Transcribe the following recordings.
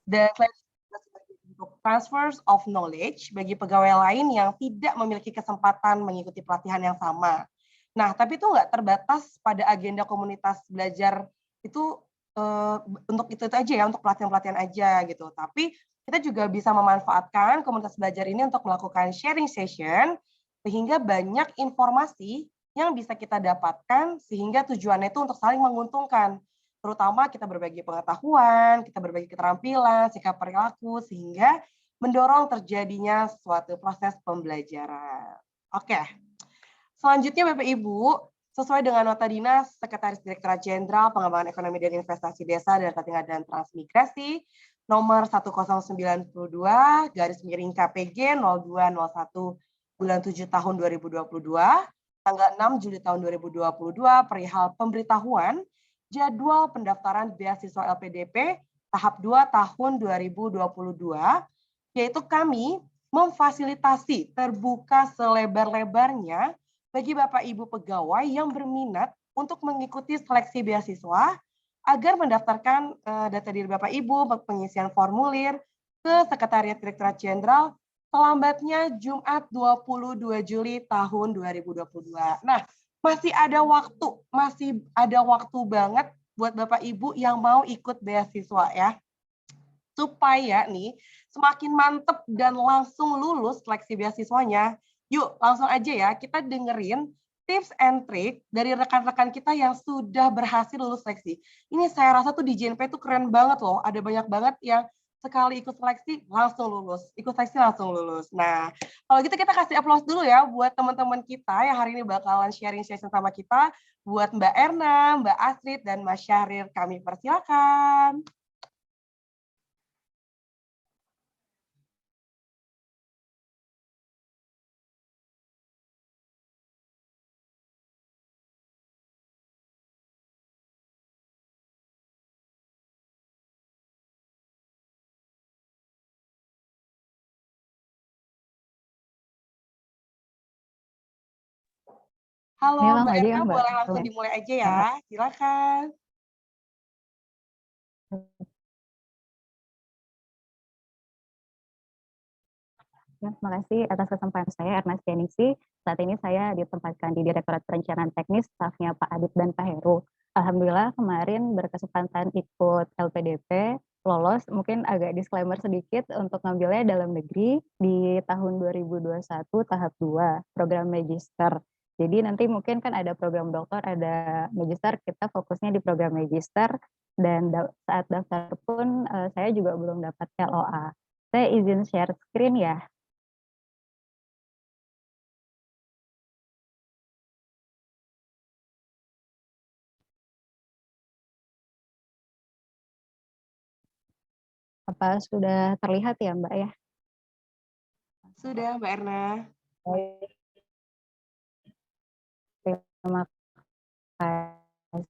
Dan selain itu juga sebagai bentuk transfers of knowledge bagi pegawai lain yang tidak memiliki kesempatan mengikuti pelatihan yang sama. Nah, tapi itu nggak terbatas pada agenda komunitas belajar itu untuk itu aja ya, untuk pelatihan-pelatihan aja gitu. Tapi kita juga bisa memanfaatkan komunitas belajar ini untuk melakukan sharing session sehingga banyak informasi yang bisa kita dapatkan sehingga tujuannya itu untuk saling menguntungkan. Terutama kita berbagi pengetahuan, kita berbagi keterampilan, sikap perilaku sehingga mendorong terjadinya suatu proses pembelajaran. Oke. Selanjutnya Bapak Ibu, sesuai dengan nota dinas Sekretaris Direktorat Jenderal Pengembangan Ekonomi dan Investasi Desa dan Katingan dan Transmigrasi nomor 1092 garis miring KPG 0201 bulan 7 tahun 2022 tanggal 6 Juli tahun 2022 perihal pemberitahuan jadwal pendaftaran beasiswa LPDP tahap 2 tahun 2022, yaitu kami memfasilitasi terbuka selebar-lebarnya bagi Bapak Ibu pegawai yang berminat untuk mengikuti seleksi beasiswa agar mendaftarkan data diri Bapak Ibu pengisian formulir ke Sekretariat Direktorat Jenderal selambatnya Jumat 22 Juli tahun 2022. Nah, masih ada waktu banget buat Bapak Ibu yang mau ikut beasiswa ya. Supaya nih semakin mantep dan langsung lulus seleksi beasiswanya, yuk langsung aja ya kita dengerin tips and trick dari rekan-rekan kita yang sudah berhasil lulus seleksi. Ini saya rasa tuh di JNP tuh keren banget loh, ada banyak banget yang sekali ikut seleksi langsung lulus, ikut seleksi langsung lulus. Nah, kalau gitu kita kasih aplaus dulu ya buat teman-teman kita yang hari ini bakalan sharing session sama kita, buat Mbak Erna, Mbak Astrid, dan Mas Syahrir. Kami persilakan. Halo Mbak Erna, boleh langsung dimulai aja ya, silakan. Ya, terima kasih atas kesempatan saya, Erna Stianingsih. Saat ini saya ditempatkan di Direktorat Perencanaan Teknis, stafnya Pak Adit dan Pak Heru. Alhamdulillah kemarin berkesempatan ikut LPDP, lolos, mungkin agak disclaimer sedikit untuk ngambilnya dalam negeri di tahun 2021 tahap 2, program Magister. Jadi nanti mungkin kan ada program dokter, ada Magister, kita fokusnya di program Magister, dan saat daftar pun saya juga belum dapat LOA. Saya izin share screen ya. Apa sudah terlihat ya Mbak ya? Sudah Mbak Erna. Terima kasih.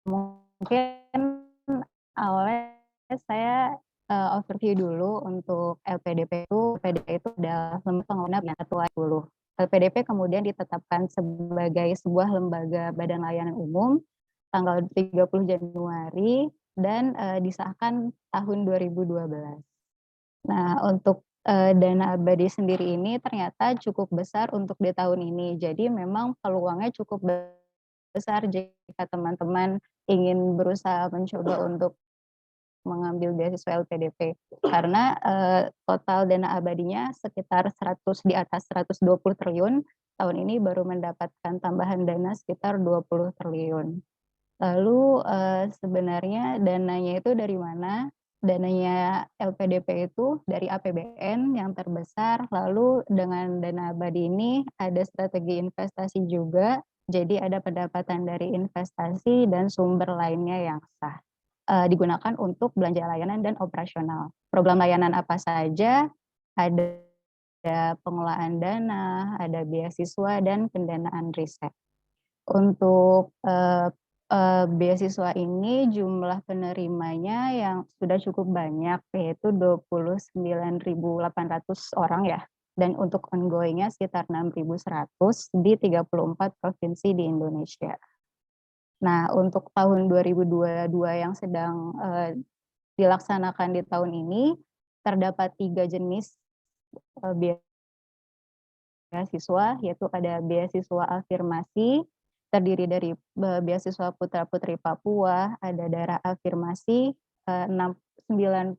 Mungkin awalnya saya overview dulu untuk LPDP itu adalah lembaga pengguna ketua dulu. LPDP kemudian ditetapkan sebagai sebuah lembaga badan layanan umum tanggal 30 Januari dan disahkan tahun 2012. Nah, untuk dana abadi sendiri ini ternyata cukup besar untuk di tahun ini. Jadi memang peluangnya cukup besar jika teman-teman ingin berusaha mencoba untuk mengambil beasiswa LPDP. Karena total dana abadinya sekitar di atas 120 triliun, tahun ini baru mendapatkan tambahan dana sekitar 20 triliun. Lalu sebenarnya dananya itu dari mana? Dananya LPDP itu dari APBN yang terbesar, lalu dengan dana abadi ini ada strategi investasi juga, jadi ada pendapatan dari investasi dan sumber lainnya yang sah. Digunakan untuk belanja layanan dan operasional. Program layanan apa saja? Ada pengelolaan dana, ada beasiswa dan pendanaan riset. Untuk beasiswa ini jumlah penerimanya yang sudah cukup banyak, yaitu 29.800 orang ya, dan untuk ongoing-nya sekitar 6.100 di 34 provinsi di Indonesia. Nah, untuk tahun 2022 yang sedang dilaksanakan di tahun ini, terdapat 3 jenis beasiswa, yaitu ada beasiswa afirmasi, terdiri dari beasiswa putra-putri Papua, ada daerah afirmasi, 96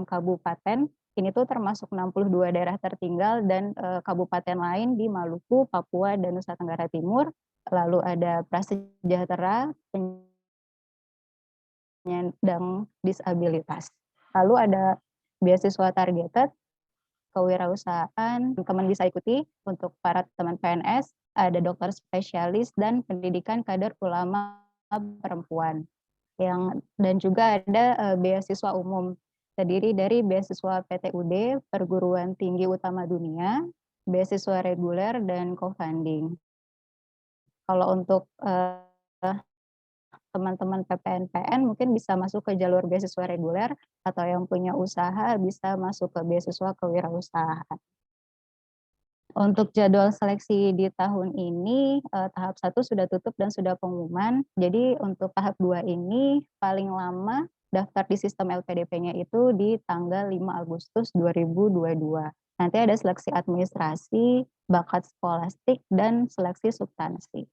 kabupaten, ini tuh termasuk 62 daerah tertinggal dan kabupaten lain di Maluku, Papua, dan Nusa Tenggara Timur. Lalu ada prasejahtera, penyandang disabilitas. Lalu ada beasiswa targeted, kewirausahaan, teman bisa ikuti untuk para teman PNS, ada dokter spesialis dan pendidikan kader ulama perempuan. Dan juga ada beasiswa umum, terdiri dari beasiswa PTUD, perguruan tinggi utama dunia, beasiswa reguler, dan co-funding. Kalau untuk teman-teman PPNPN mungkin bisa masuk ke jalur beasiswa reguler, atau yang punya usaha bisa masuk ke beasiswa kewirausahaan. Untuk jadwal seleksi di tahun ini, tahap 1 sudah tutup dan sudah pengumuman. Jadi untuk tahap 2 ini paling lama daftar di sistem LPDP-nya itu di tanggal 5 Agustus 2022. Nanti ada seleksi administrasi, bakat skolastik, dan seleksi substansi.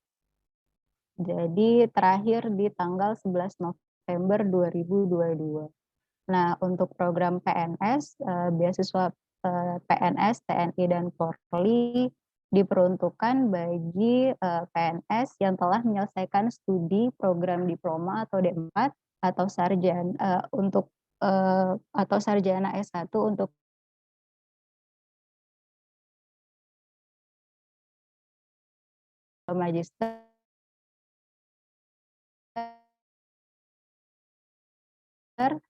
Jadi terakhir di tanggal 11 November 2022. Nah, untuk program PNS, beasiswa PNS, TNI, dan Polri diperuntukkan bagi PNS yang telah menyelesaikan studi program diploma atau D4 atau sarjana atau sarjana S1 untuk magister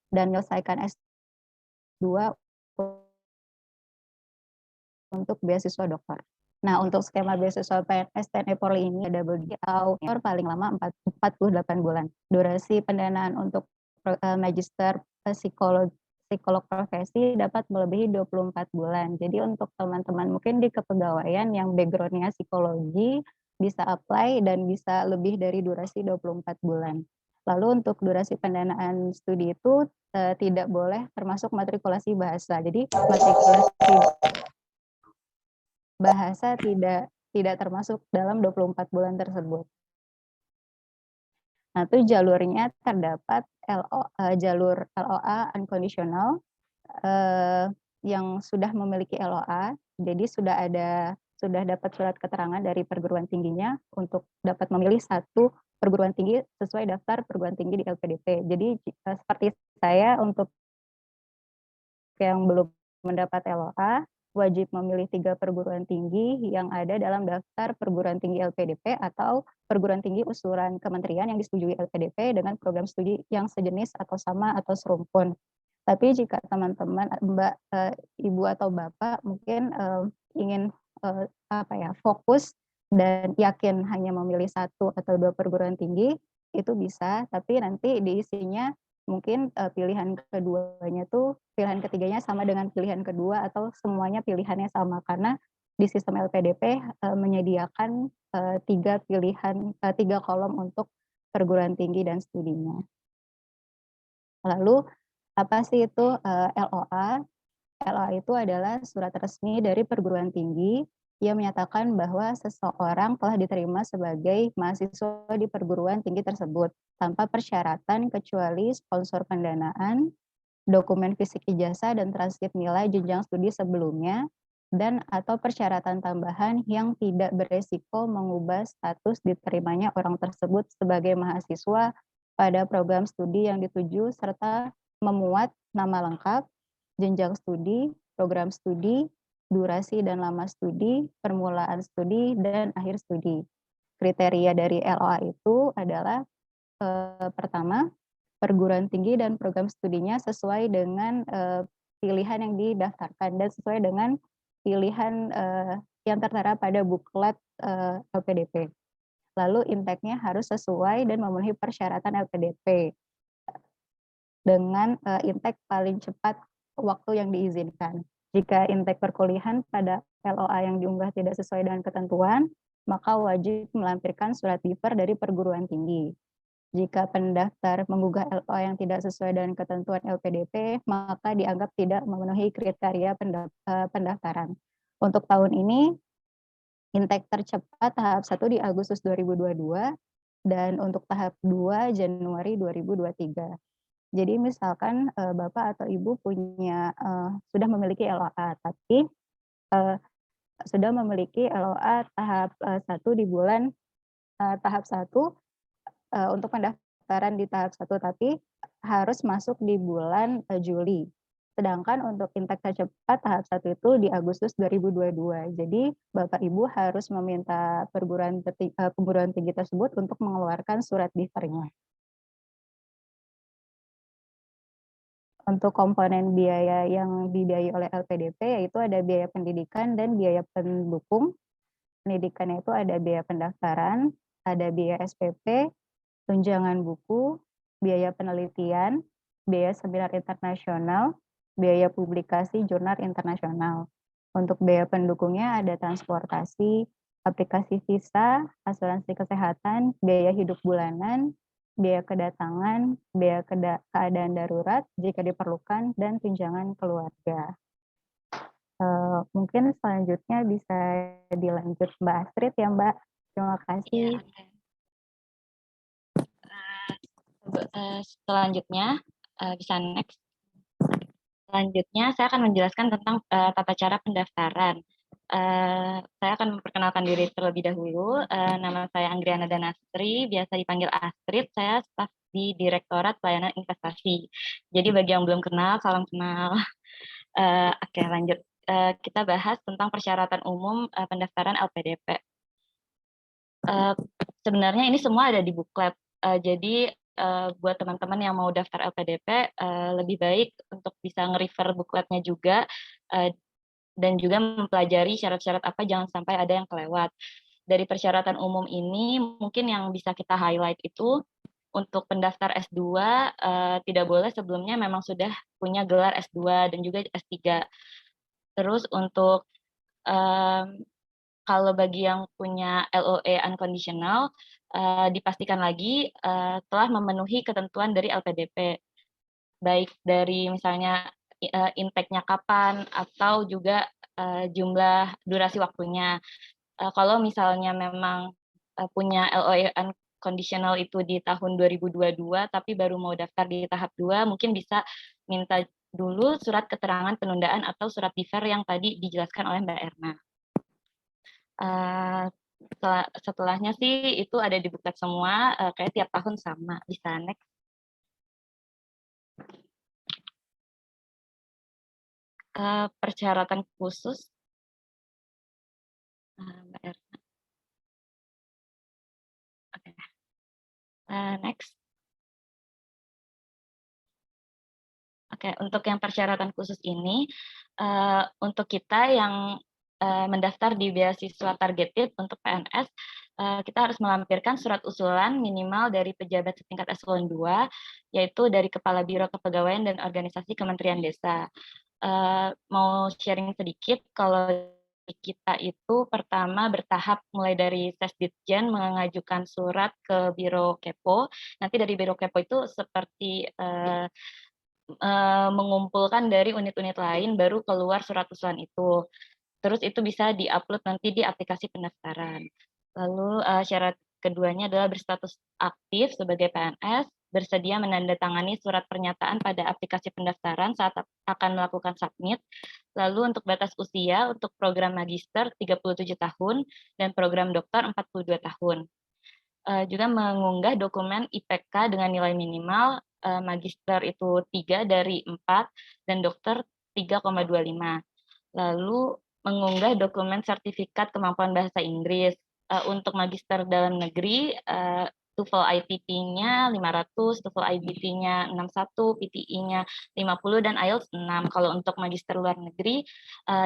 dan menyelesaikan S2 untuk beasiswa dokter. Nah, untuk skema beasiswa PNS TNI Polri ini ada beliau paling lama 48 bulan. Durasi pendanaan untuk magister psikolog profesi dapat melebihi 24 bulan. Jadi untuk teman-teman mungkin di kepegawaian yang background-nya psikologi bisa apply dan bisa lebih dari durasi 24 bulan. Lalu untuk durasi pendanaan studi itu tidak boleh termasuk matrikulasi bahasa. Jadi matrikulasi bahasa tidak termasuk dalam 24 bulan tersebut. Nah, itu jalurnya terdapat jalur LOA unconditional yang sudah memiliki LOA, jadi sudah dapat surat keterangan dari perguruan tingginya untuk dapat memilih satu perguruan tinggi sesuai daftar perguruan tinggi di LPDP. Jadi seperti saya, untuk yang belum mendapat LOA, wajib memilih 3 perguruan tinggi yang ada dalam daftar perguruan tinggi LPDP atau perguruan tinggi usulan kementerian yang disetujui LPDP dengan program studi yang sejenis atau sama atau serumpun. Tapi jika teman-teman, Mbak, Ibu atau Bapak mungkin ingin fokus dan yakin hanya memilih 1 atau 2 perguruan tinggi, itu bisa, tapi nanti diisinya mungkin pilihan ketiganya sama dengan pilihan kedua atau semuanya pilihannya sama, karena di sistem LPDP menyediakan 3 kolom untuk perguruan tinggi dan studinya. Lalu apa sih itu LOA? LOA itu adalah surat resmi dari perguruan tinggi yang menyatakan bahwa seseorang telah diterima sebagai mahasiswa di perguruan tinggi tersebut tanpa persyaratan kecuali sponsor pendanaan, dokumen fisik ijazah dan transkrip nilai jenjang studi sebelumnya, dan atau persyaratan tambahan yang tidak beresiko mengubah status diterimanya orang tersebut sebagai mahasiswa pada program studi yang dituju, serta memuat nama lengkap, jenjang studi, program studi, durasi dan lama studi, permulaan studi, dan akhir studi. Kriteria dari LOA itu adalah pertama, perguruan tinggi dan program studinya sesuai dengan pilihan yang didaftarkan dan sesuai dengan pilihan yang tertera pada buklet LPDP. Lalu intake-nya harus sesuai dan memenuhi persyaratan LPDP dengan intake paling cepat waktu yang diizinkan. Jika intake perkuliahan pada LOA yang diunggah tidak sesuai dengan ketentuan, maka wajib melampirkan surat differ dari perguruan tinggi. Jika pendaftar menggugah LOA yang tidak sesuai dengan ketentuan LPDP, maka dianggap tidak memenuhi kriteria pendaftaran. Untuk tahun ini, intake tercepat tahap 1 di Agustus 2022 dan untuk tahap 2 Januari 2023. Jadi misalkan Bapak atau Ibu punya sudah memiliki LOA, tapi sudah memiliki LOA tahap 1 di bulan tahap 1 untuk pendaftaran di tahap 1, tapi harus masuk di bulan Juli. Sedangkan untuk intake tercepat tahap 1 itu di Agustus 2022. Jadi Bapak Ibu harus meminta perguruan tinggi tersebut untuk mengeluarkan surat differnya. Untuk komponen biaya yang dibiayai oleh LPDP yaitu ada biaya pendidikan dan biaya pendukung. Pendidikannya itu ada biaya pendaftaran, ada biaya SPP, tunjangan buku, biaya penelitian, biaya seminar internasional, biaya publikasi jurnal internasional. Untuk biaya pendukungnya ada transportasi, aplikasi visa, asuransi kesehatan, biaya hidup bulanan, biaya kedatangan, biaya keadaan darurat jika diperlukan, dan tunjangan keluarga. Mungkin selanjutnya bisa dilanjut Mbak Astrid ya Mbak. Terima kasih. Selanjutnya, bisa next. Selanjutnya, saya akan menjelaskan tentang tata cara pendaftaran. Saya akan memperkenalkan diri terlebih dahulu. Nama saya Anggriana Danastri, biasa dipanggil Astrid. Saya staf di Direktorat Pelayanan Investasi. Jadi bagi yang belum kenal, salam kenal. Oke, lanjut. Kita bahas tentang persyaratan umum pendaftaran LPDP. Sebenarnya ini semua ada di buklet. Jadi buat teman-teman yang mau daftar LPDP, lebih baik untuk bisa nge-refer bukletnya juga, dan juga mempelajari syarat-syarat apa, jangan sampai ada yang kelewat. Dari persyaratan umum ini, mungkin yang bisa kita highlight itu, untuk pendaftar S2, tidak boleh sebelumnya memang sudah punya gelar S2 dan juga S3. Terus untuk kalau bagi yang punya LOE unconditional, dipastikan lagi telah memenuhi ketentuan dari LPDP, baik dari misalnya intake-nya kapan, atau juga jumlah durasi waktunya. Kalau misalnya memang punya LOE unconditional itu di tahun 2022, tapi baru mau daftar di tahap 2, mungkin bisa minta dulu surat keterangan penundaan atau surat differ yang tadi dijelaskan oleh Mbak Erna. Setelahnya sih itu ada di buklet semua, kayak tiap tahun sama. Bisa next. Persyaratan khusus, Mbak Erna. Oke. Next. Oke, untuk yang persyaratan khusus ini, untuk kita yang mendaftar di beasiswa targeted untuk PNS, kita harus melampirkan surat usulan minimal dari pejabat setingkat eselon 2, yaitu dari Kepala Biro Kepegawaian dan Organisasi Kementerian Desa. Mau sharing sedikit, kalau kita itu pertama bertahap mulai dari Sesditjen mengajukan surat ke Biro Kepo. Nanti dari Biro Kepo itu seperti mengumpulkan dari unit-unit lain, baru keluar surat usulan itu. Terus itu bisa diupload nanti di aplikasi pendaftaran. Lalu syarat keduanya adalah berstatus aktif sebagai PNS, bersedia menandatangani surat pernyataan pada aplikasi pendaftaran saat akan melakukan submit. Lalu untuk batas usia, untuk program magister 37 tahun dan program doktor 42 tahun. Juga mengunggah dokumen IPK dengan nilai minimal, magister itu 3 dari 4, dan dokter 3,25. Lalu mengunggah dokumen sertifikat kemampuan bahasa Inggris. Untuk magister dalam negeri, TOEFL ITP-nya 500, TOEFL IBT-nya 61, PTE-nya 50, dan IELTS 6. Kalau untuk magister luar negeri,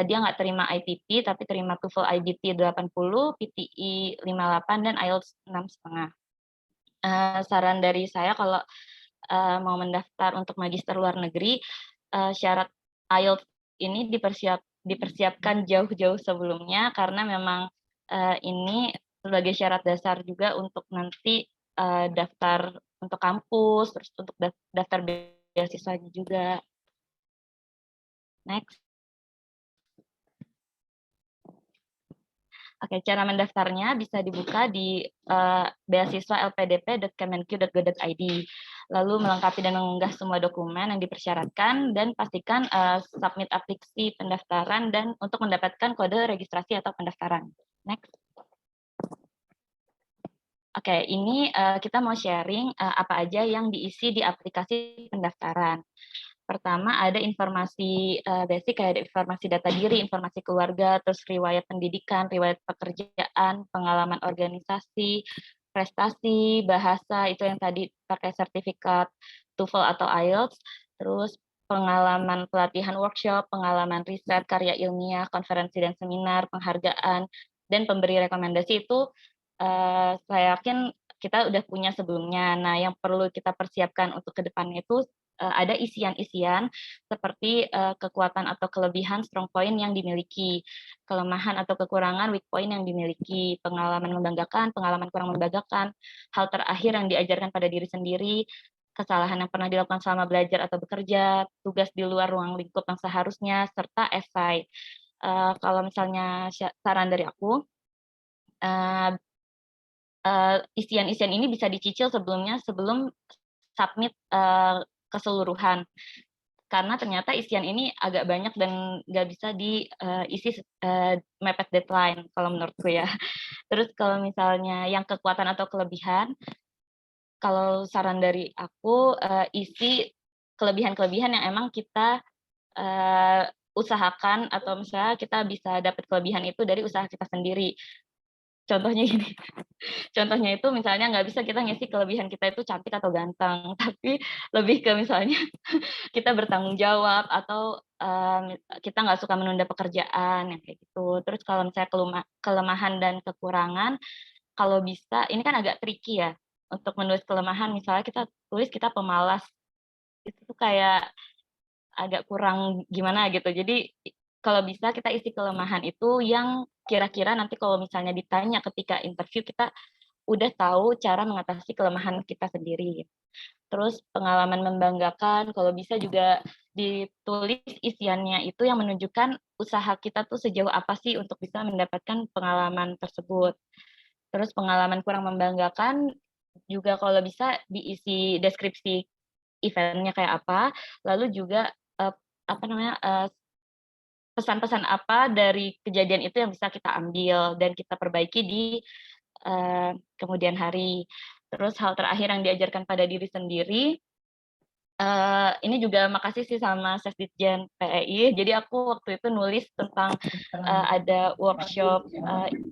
dia nggak terima ITP, tapi terima TOEFL IBT 80, PTE 58, dan IELTS 6,5. Saran dari saya kalau mau mendaftar untuk magister luar negeri, syarat IELTS ini dipersiapkan jauh-jauh sebelumnya, karena memang ini sebagai syarat dasar juga untuk nanti daftar untuk kampus, terus untuk daftar beasiswanya juga. Next. Oke, cara mendaftarnya bisa dibuka di beasiswa lpdp.kemenq.go.id. Lalu melengkapi dan mengunggah semua dokumen yang dipersyaratkan dan pastikan submit aplikasi pendaftaran dan untuk mendapatkan kode registrasi atau pendaftaran. Next. Oke, ini kita mau sharing apa aja yang diisi di aplikasi pendaftaran. Pertama ada informasi basic kayak ada informasi data diri, informasi keluarga, terus riwayat pendidikan, riwayat pekerjaan, pengalaman organisasi, prestasi, bahasa, itu yang tadi pakai sertifikat TOEFL atau IELTS, terus pengalaman pelatihan workshop, pengalaman riset, karya ilmiah, konferensi dan seminar, penghargaan, dan pemberi rekomendasi itu saya yakin kita udah punya sebelumnya. Nah, yang perlu kita persiapkan untuk ke depannya itu ada isian-isian seperti kekuatan atau kelebihan strong point yang dimiliki, kelemahan atau kekurangan weak point yang dimiliki, pengalaman membanggakan, pengalaman kurang membanggakan, hal terakhir yang diajarkan pada diri sendiri, kesalahan yang pernah dilakukan selama belajar atau bekerja, tugas di luar ruang lingkup yang seharusnya, serta esai. Kalau misalnya saran dari aku, isian-isian ini bisa dicicil sebelumnya sebelum submit keseluruhan. Karena ternyata isian ini agak banyak dan nggak bisa diisi mepet deadline kalau menurutku ya. Terus kalau misalnya yang kekuatan atau kelebihan, kalau saran dari aku isi kelebihan-kelebihan yang emang kita usahakan atau misalnya kita bisa dapat kelebihan itu dari usaha kita sendiri. Contohnya gini, contohnya itu misalnya nggak bisa kita ngisi kelebihan kita itu cantik atau ganteng, tapi lebih ke misalnya kita bertanggung jawab atau kita nggak suka menunda pekerjaan, yang kayak gitu. Terus kalau misalnya kelemahan dan kekurangan, kalau bisa, ini kan agak tricky ya, untuk menulis kelemahan, misalnya kita tulis kita pemalas, itu tuh kayak agak kurang gimana gitu. Jadi kalau bisa kita isi kelemahan itu yang kira-kira nanti kalau misalnya ditanya ketika interview kita udah tahu cara mengatasi kelemahan kita sendiri. Terus pengalaman membanggakan, kalau bisa juga ditulis isiannya itu yang menunjukkan usaha kita tuh sejauh apa sih untuk bisa mendapatkan pengalaman tersebut. Terus pengalaman kurang membanggakan juga kalau bisa diisi deskripsi eventnya kayak apa, lalu juga apa namanya pesan-pesan apa dari kejadian itu yang bisa kita ambil dan kita perbaiki di kemudian hari. Terus hal terakhir yang diajarkan pada diri sendiri, ini juga makasih sih sama Sesditjen PEI. Jadi aku waktu itu nulis tentang ada workshop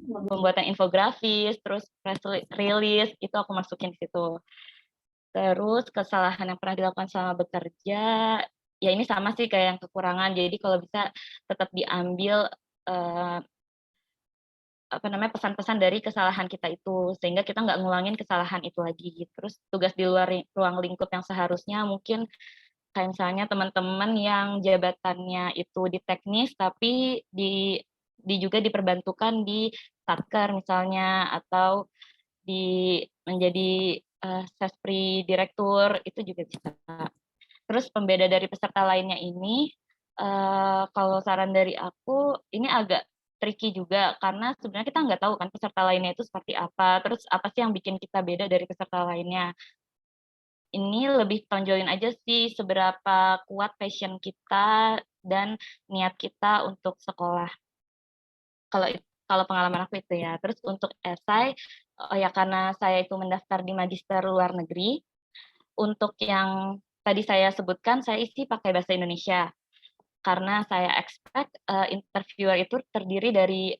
pembuatan infografis, terus press release, itu aku masukin di situ. Terus kesalahan yang pernah dilakukan selama bekerja, ya ini sama sih kayak yang kekurangan. Jadi kalau bisa tetap diambil apa namanya pesan-pesan dari kesalahan kita itu sehingga kita nggak ngulangin kesalahan itu lagi. Terus tugas di luar ruang lingkup yang seharusnya mungkin kayak misalnya teman-teman yang jabatannya itu di teknis tapi di juga diperbantukan di satker misalnya atau di menjadi sespri direktur itu juga bisa. Terus pembeda dari peserta lainnya ini kalau saran dari aku ini agak tricky juga karena sebenarnya kita nggak tahu kan peserta lainnya itu seperti apa, terus apa sih yang bikin kita beda dari peserta lainnya. Ini lebih tonjolin aja sih seberapa kuat passion kita dan niat kita untuk sekolah. Kalau kalau pengalaman aku itu ya. Terus untuk esai, ya karena saya itu mendaftar di magister luar negeri, untuk yang tadi saya sebutkan, saya isi pakai bahasa Indonesia. Karena saya expect interviewer itu terdiri dari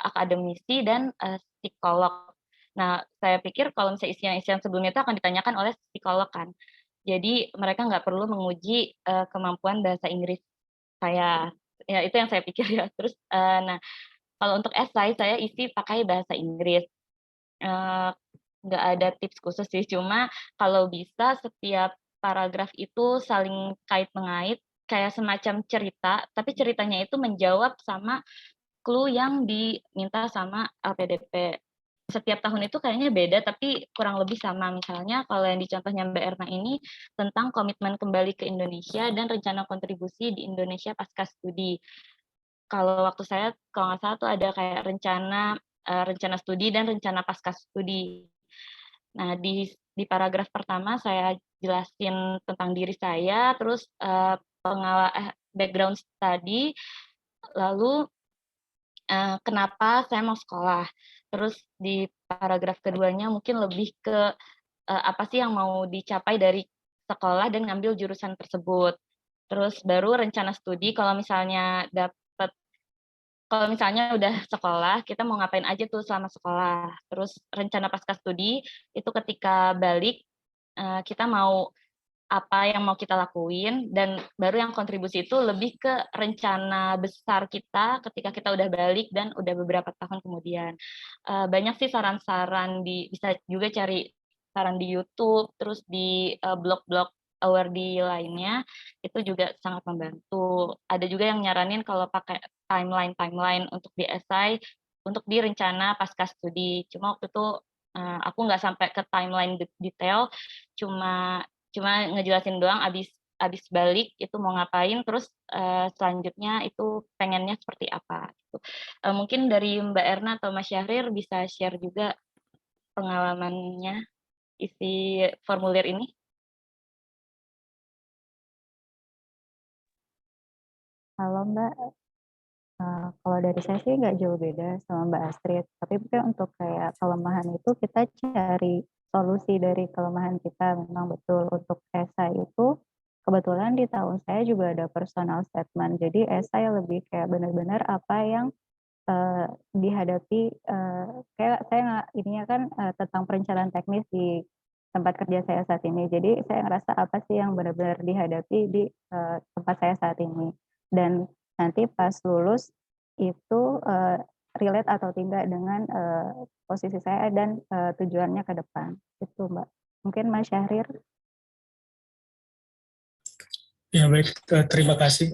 akademisi dan psikolog. Nah, saya pikir kalau misalnya isian-isian sebelumnya itu akan ditanyakan oleh psikolog kan. Jadi mereka nggak perlu menguji kemampuan bahasa Inggris saya. Ya itu yang saya pikir ya. Terus, nah kalau untuk esai saya isi pakai bahasa Inggris. Nggak ada tips khusus sih, cuma kalau bisa setiap paragraf itu saling kait-mengait, kayak semacam cerita, tapi ceritanya itu menjawab sama clue yang diminta sama LPDP. setiap tahun itu kayaknya beda, tapi kurang lebih sama. Misalnya kalau yang di contohnya Mbak Erna ini tentang komitmen kembali ke Indonesia dan rencana kontribusi di Indonesia pasca studi. Kalau waktu saya, kalau nggak salah tuh ada kayak rencana studi dan rencana pasca studi. Nah, di paragraf pertama saya jelasin tentang diri saya, terus background study, lalu kenapa saya mau sekolah. Terus di paragraf keduanya mungkin lebih ke apa sih yang mau dicapai dari sekolah dan ngambil jurusan tersebut. Terus baru rencana studi kalau misalnya udah sekolah, kita mau ngapain aja tuh selama sekolah. Terus rencana pasca studi itu ketika balik kita mau apa yang mau kita lakuin, dan baru yang kontribusi itu lebih ke rencana besar kita ketika kita udah balik dan udah beberapa tahun kemudian. Banyak sih saran-saran, bisa juga cari saran di YouTube, terus di blog-blog awardee lainnya, itu juga sangat membantu. Ada juga yang nyaranin kalau pakai timeline untuk di essay, untuk di rencana pasca studi. Cuma waktu itu aku nggak sampai ke timeline detail, cuma cuma ngejelasin doang abis balik itu mau ngapain, terus selanjutnya itu pengennya seperti apa gitu. Mungkin dari Mbak Erna atau Mas Syahrir bisa share juga pengalamannya isi formulir ini. Halo Mbak, kalau dari saya sih nggak jauh beda sama Mbak Astrid, tapi mungkin untuk kayak kelemahan itu kita cari solusi dari kelemahan kita. Memang betul untuk esai itu, kebetulan di tahun saya juga ada personal statement, jadi esai lebih kayak benar-benar apa yang dihadapi, kayak saya nggak ininya kan tentang perencanaan teknis di tempat kerja saya saat ini. Jadi saya ngerasa apa sih yang benar-benar dihadapi di tempat saya saat ini. Dan nanti pas lulus itu relate atau tidak dengan posisi saya dan tujuannya ke depan. Itu Mbak. Mungkin Mas Syahrir. Ya baik, terima kasih.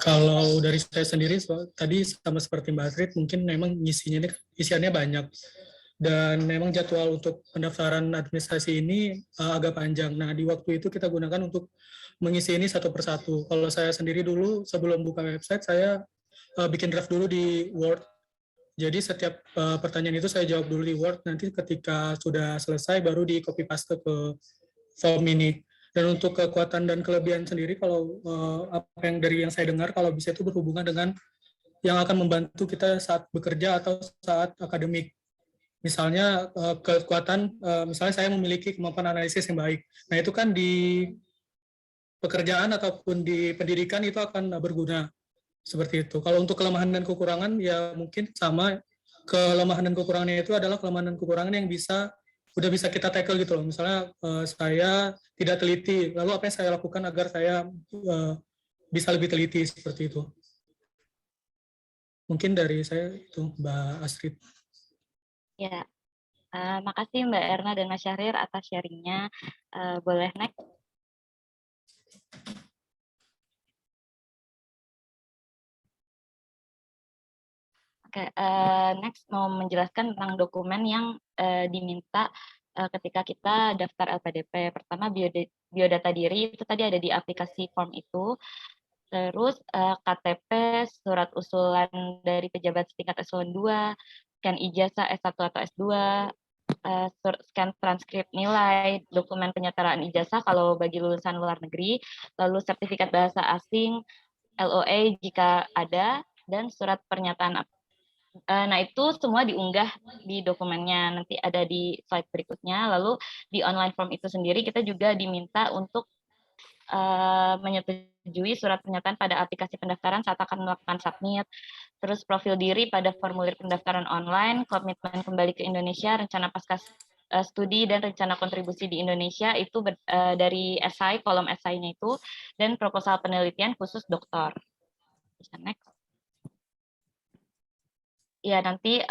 Kalau dari saya sendiri, tadi sama seperti Mbak Astrid, mungkin memang isiannya banyak. Dan memang jadwal untuk pendaftaran administrasi ini agak panjang. Nah, di waktu itu kita gunakan untuk mengisi ini satu persatu. Kalau saya sendiri dulu, sebelum buka website, saya bikin draft dulu di Word. Jadi setiap pertanyaan itu saya jawab dulu di Word, nanti ketika sudah selesai baru di copy paste ke form ini. Dan untuk kekuatan dan kelebihan sendiri, kalau apa yang dari yang saya dengar, kalau bisa itu berhubungan dengan yang akan membantu kita saat bekerja atau saat akademik. Misalnya kekuatan, misalnya saya memiliki kemampuan analisis yang baik. Nah itu kan di pekerjaan ataupun di pendidikan itu akan berguna seperti itu. Kalau untuk kelemahan dan kekurangan ya mungkin sama, kelemahan dan kekurangannya itu adalah kelemahan dan kekurangan yang udah bisa kita tackle gitu loh. Misalnya saya tidak teliti, lalu apa yang saya lakukan agar saya bisa lebih teliti seperti itu. Mungkin dari saya itu, Mbak Astrid. Ya, makasih Mbak Erna dan Mas Syahrir atas sharingnya. Boleh next. Oke, next mau menjelaskan tentang dokumen yang diminta ketika kita daftar LPDP. Pertama biodata diri, itu tadi ada di aplikasi form itu. Terus KTP, surat usulan dari pejabat setingkat eselon 2, scan ijazah S1 atau S2, scan transkrip nilai, dokumen penyetaraan ijazah kalau bagi lulusan luar negeri, lalu sertifikat bahasa asing, LOA jika ada, dan surat pernyataan. Nah, itu semua diunggah di dokumennya, nanti ada di slide berikutnya. Lalu di online form itu sendiri kita juga diminta untuk menyetujui surat pernyataan pada aplikasi pendaftaran saat akan melakukan submit, terus profil diri pada formulir pendaftaran online, komitmen kembali ke Indonesia, rencana pasca studi dan rencana kontribusi di Indonesia itu dari esai, kolom esainya itu, dan proposal penelitian khusus doktor. Bisa next. Ya, nanti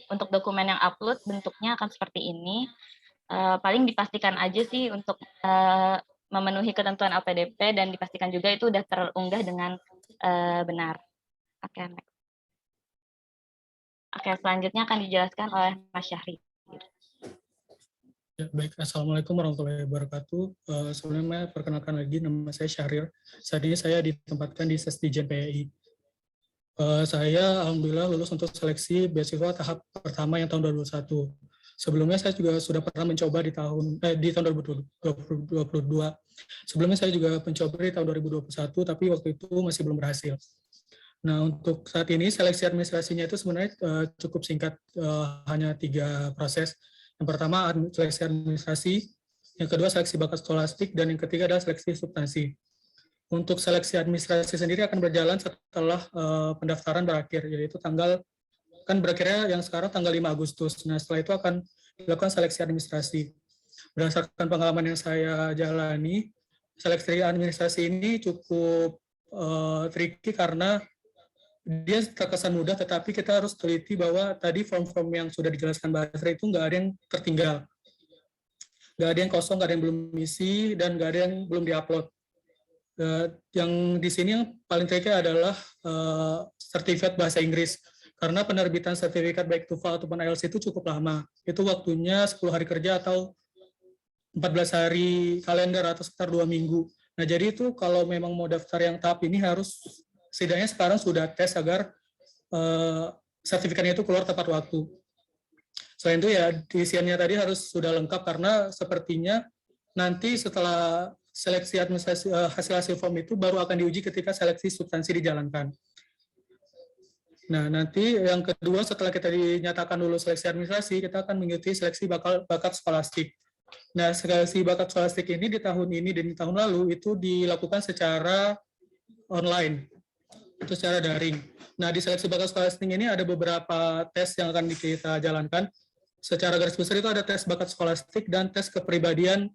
untuk dokumen yang upload bentuknya akan seperti ini. Paling dipastikan aja sih untuk memenuhi ketentuan LPDP dan dipastikan juga itu udah terunggah dengan benar. Oke, next. Oke, selanjutnya akan dijelaskan oleh Mas Syahri. Ya, baik, Assalamualaikum warahmatullahi wabarakatuh. Sebelumnya perkenalkan lagi, nama saya Syahrir. Saat ini saya ditempatkan di Sesdijen PAI. Saya alhamdulillah lulus untuk seleksi beasiswa tahap pertama yang tahun 2021. Sebelumnya saya juga sudah pernah mencoba di tahun 2022. Sebelumnya saya juga mencoba di tahun 2021, tapi waktu itu masih belum berhasil. Nah, untuk saat ini seleksi administrasinya itu sebenarnya cukup singkat, hanya 3 proses. Yang pertama seleksi administrasi, yang kedua seleksi bakat skolastik, dan yang ketiga adalah seleksi substansi. Untuk seleksi administrasi sendiri akan berjalan setelah pendaftaran berakhir, yaitu berakhirnya yang sekarang tanggal 5 Agustus. Nah, setelah itu akan dilakukan seleksi administrasi. Berdasarkan pengalaman yang saya jalani, seleksi administrasi ini cukup tricky karena dia terkesan mudah, tetapi kita harus teliti bahwa tadi form-form yang sudah dijelaskan Mbak Asri itu nggak ada yang tertinggal. Nggak ada yang kosong, nggak ada yang belum isi, dan nggak ada yang belum diupload. Yang di sini yang paling tricky adalah sertifikat bahasa Inggris. Karena penerbitan sertifikat baik TOEFL ataupun IELTS itu cukup lama. Itu waktunya 10 hari kerja atau 14 hari kalender atau sekitar 2 minggu. Nah, jadi itu kalau memang mau daftar yang tahap ini harus setidaknya sekarang sudah tes agar sertifikatnya itu keluar tepat waktu. Selain itu ya isiannya tadi harus sudah lengkap karena sepertinya nanti setelah seleksi administrasi hasil form itu baru akan diuji ketika seleksi substansi dijalankan. Nah, nanti yang kedua setelah kita dinyatakan lulus seleksi administrasi, kita akan mengikuti seleksi bakat skolastik. Nah, seleksi bakat skolastik ini di tahun ini dan di tahun lalu itu dilakukan secara online. Itu secara daring. Nah, di seleksi bakat skolastik ini ada beberapa tes yang akan kita jalankan. Secara garis besar itu ada tes bakat skolastik dan tes kepribadian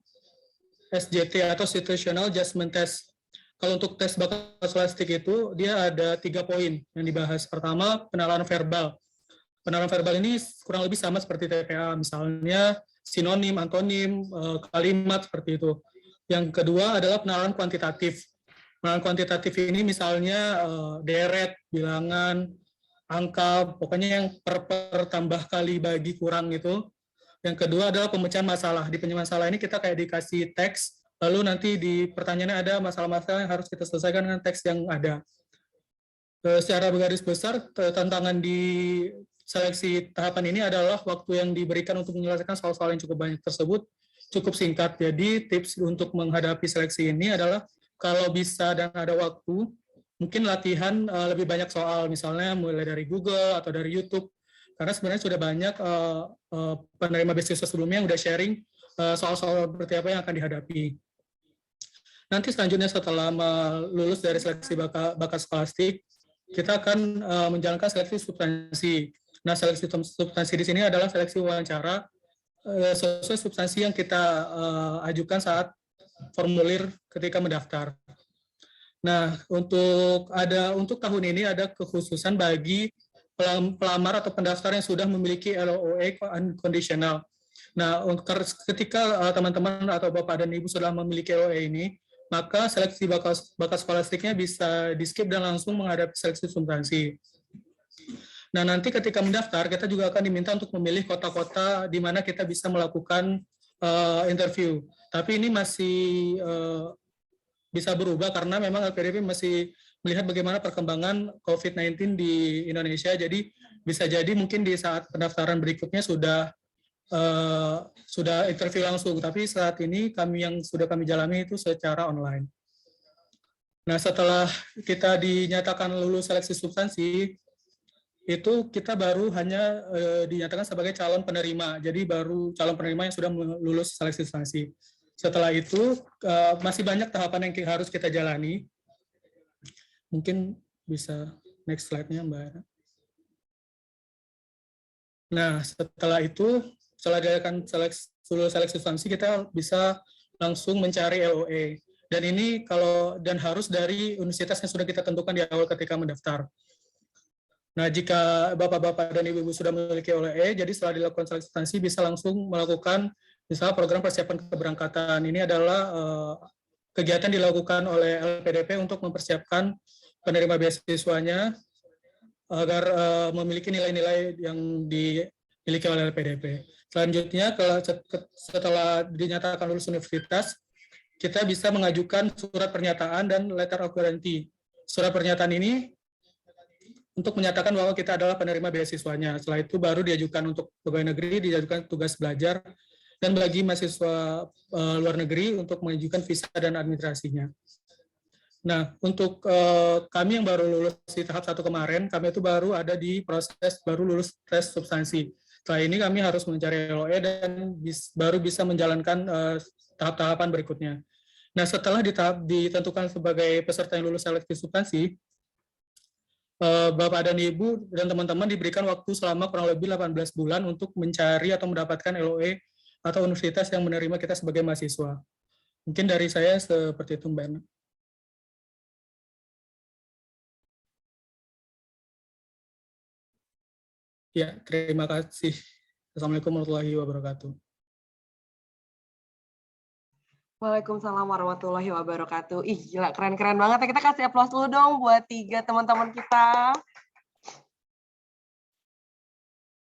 SJT atau Situational Adjustment Test. Kalau untuk tes bakat skolastik itu, dia ada 3 poin yang dibahas. Pertama, penalaran verbal. Penalaran verbal ini kurang lebih sama seperti TPA, misalnya sinonim, antonim, kalimat, seperti itu. Yang kedua adalah penalaran kuantitatif. Penalaran kuantitatif ini misalnya deret, bilangan, angka, pokoknya yang per tambah kali bagi kurang itu. Yang kedua adalah pemecahan masalah. Di pemecahan masalah ini kita kayak dikasih teks, lalu nanti di pertanyaannya ada masalah-masalah yang harus kita selesaikan dengan teks yang ada. Secara garis besar, tantangan di seleksi tahapan ini adalah waktu yang diberikan untuk menyelesaikan soal-soal yang cukup banyak tersebut cukup singkat. Jadi tips untuk menghadapi seleksi ini adalah kalau bisa dan ada waktu, mungkin latihan lebih banyak soal, misalnya mulai dari Google atau dari YouTube, karena sebenarnya sudah banyak penerima beasiswa sebelumnya yang udah sharing soal-soal seperti apa yang akan dihadapi. Nanti selanjutnya setelah lulus dari seleksi bakat skolastik, kita akan menjalankan seleksi substansi. Nah, seleksi substansi di sini adalah seleksi wawancara sesuai substansi yang kita ajukan saat formulir ketika mendaftar. Nah, untuk tahun ini ada kekhususan bagi pelamar atau pendaftar yang sudah memiliki LOA unconditional. Nah, ketika teman-teman atau Bapak dan Ibu sudah memiliki LOA ini, maka seleksi bakat skolastiknya bisa di-skip dan langsung menghadapi seleksi substansi. Nah, nanti ketika mendaftar, kita juga akan diminta untuk memilih kota-kota di mana kita bisa melakukan interview. Tapi ini masih bisa berubah karena memang LPDP masih melihat bagaimana perkembangan COVID-19 di Indonesia. Jadi bisa jadi mungkin di saat pendaftaran berikutnya sudah interview langsung. Tapi saat ini yang sudah kami jalani itu secara online. Nah, setelah kita dinyatakan lulus seleksi substansi, itu kita baru hanya dinyatakan sebagai calon penerima. Jadi baru calon penerima yang sudah lulus seleksi substansi. Setelah itu masih banyak tahapan yang harus kita jalani. Mungkin bisa next slide-nya, Mbak Ana. Nah, setelah itu, setelah diadakan seleksi substansi, kita bisa langsung mencari LOA. Dan ini harus dari universitas yang sudah kita tentukan di awal ketika mendaftar. Nah, jika Bapak-Bapak dan Ibu-Ibu sudah memiliki LOA, jadi setelah dilakukan seleksi substansi bisa langsung melakukan misalnya program persiapan keberangkatan. Ini adalah kegiatan dilakukan oleh LPDP untuk mempersiapkan penerima beasiswanya agar memiliki nilai-nilai yang dimiliki oleh LPDP. Selanjutnya, setelah dinyatakan lulus universitas, kita bisa mengajukan surat pernyataan dan letter of guarantee. Surat pernyataan ini untuk menyatakan bahwa kita adalah penerima beasiswanya. Setelah itu baru diajukan untuk pegawai negeri, diajukan tugas belajar, dan bagi mahasiswa luar negeri untuk mengajukan visa dan administrasinya. Nah, untuk kami yang baru lulus di tahap 1 kemarin, kami itu baru ada di proses baru lulus tes substansi. Setelah ini kami harus mencari LOE dan baru bisa menjalankan tahap-tahapan berikutnya. Nah, setelah ditentukan sebagai peserta yang lulus seleksi substansi, Bapak dan Ibu dan teman-teman diberikan waktu selama kurang lebih 18 bulan untuk mencari atau mendapatkan LOE atau universitas yang menerima kita sebagai mahasiswa. Mungkin dari saya seperti itu, Mbak Erna. Ya, terima kasih. Assalamualaikum warahmatullahi wabarakatuh. Waalaikumsalam warahmatullahi wabarakatuh. Ih, gila, keren-keren banget ya. Kita kasih aplaus dulu dong buat 3 teman-teman kita.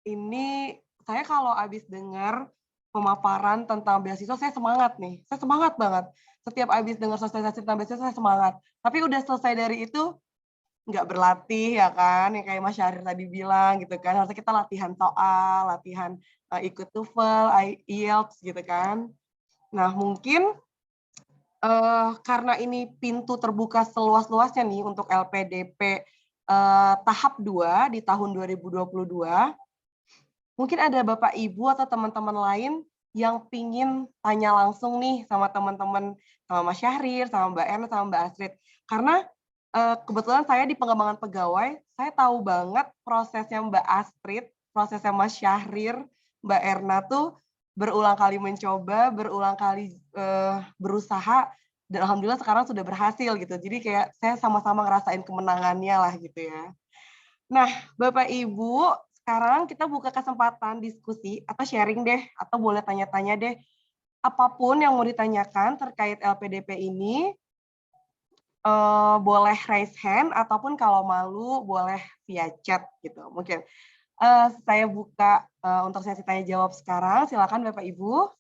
Ini saya kalau habis dengar pemaparan tentang beasiswa, saya semangat nih. Saya semangat banget. Setiap habis dengar sosialisasi tentang beasiswa, saya semangat. Tapi udah selesai dari itu, nggak berlatih ya kan, yang kayak Mas Syahrir tadi bilang gitu kan. Harusnya kita latihan soal, latihan ikut TOEFL, IELTS gitu kan. Nah, mungkin karena ini pintu terbuka seluas-luasnya nih untuk LPDP tahap 2 di tahun 2022, mungkin ada Bapak Ibu atau teman-teman lain yang pingin tanya langsung nih sama teman-teman, sama Mas Syahrir, sama Mbak Erna, sama Mbak Astrid. Karena kebetulan saya di pengembangan pegawai, saya tahu banget prosesnya Mbak Astrid, prosesnya Mas Syahrir, Mbak Erna tuh berulang kali mencoba, berulang kali berusaha, dan alhamdulillah sekarang sudah berhasil gitu. Jadi kayak saya sama-sama ngerasain kemenangannya lah gitu ya. Nah, Bapak Ibu, sekarang kita buka kesempatan diskusi atau sharing deh, atau boleh tanya-tanya deh. Apapun yang mau ditanyakan terkait LPDP ini, boleh raise hand, ataupun kalau malu boleh via chat gitu. Mungkin saya buka untuk sesi tanya jawab sekarang. Silakan Bapak Ibu.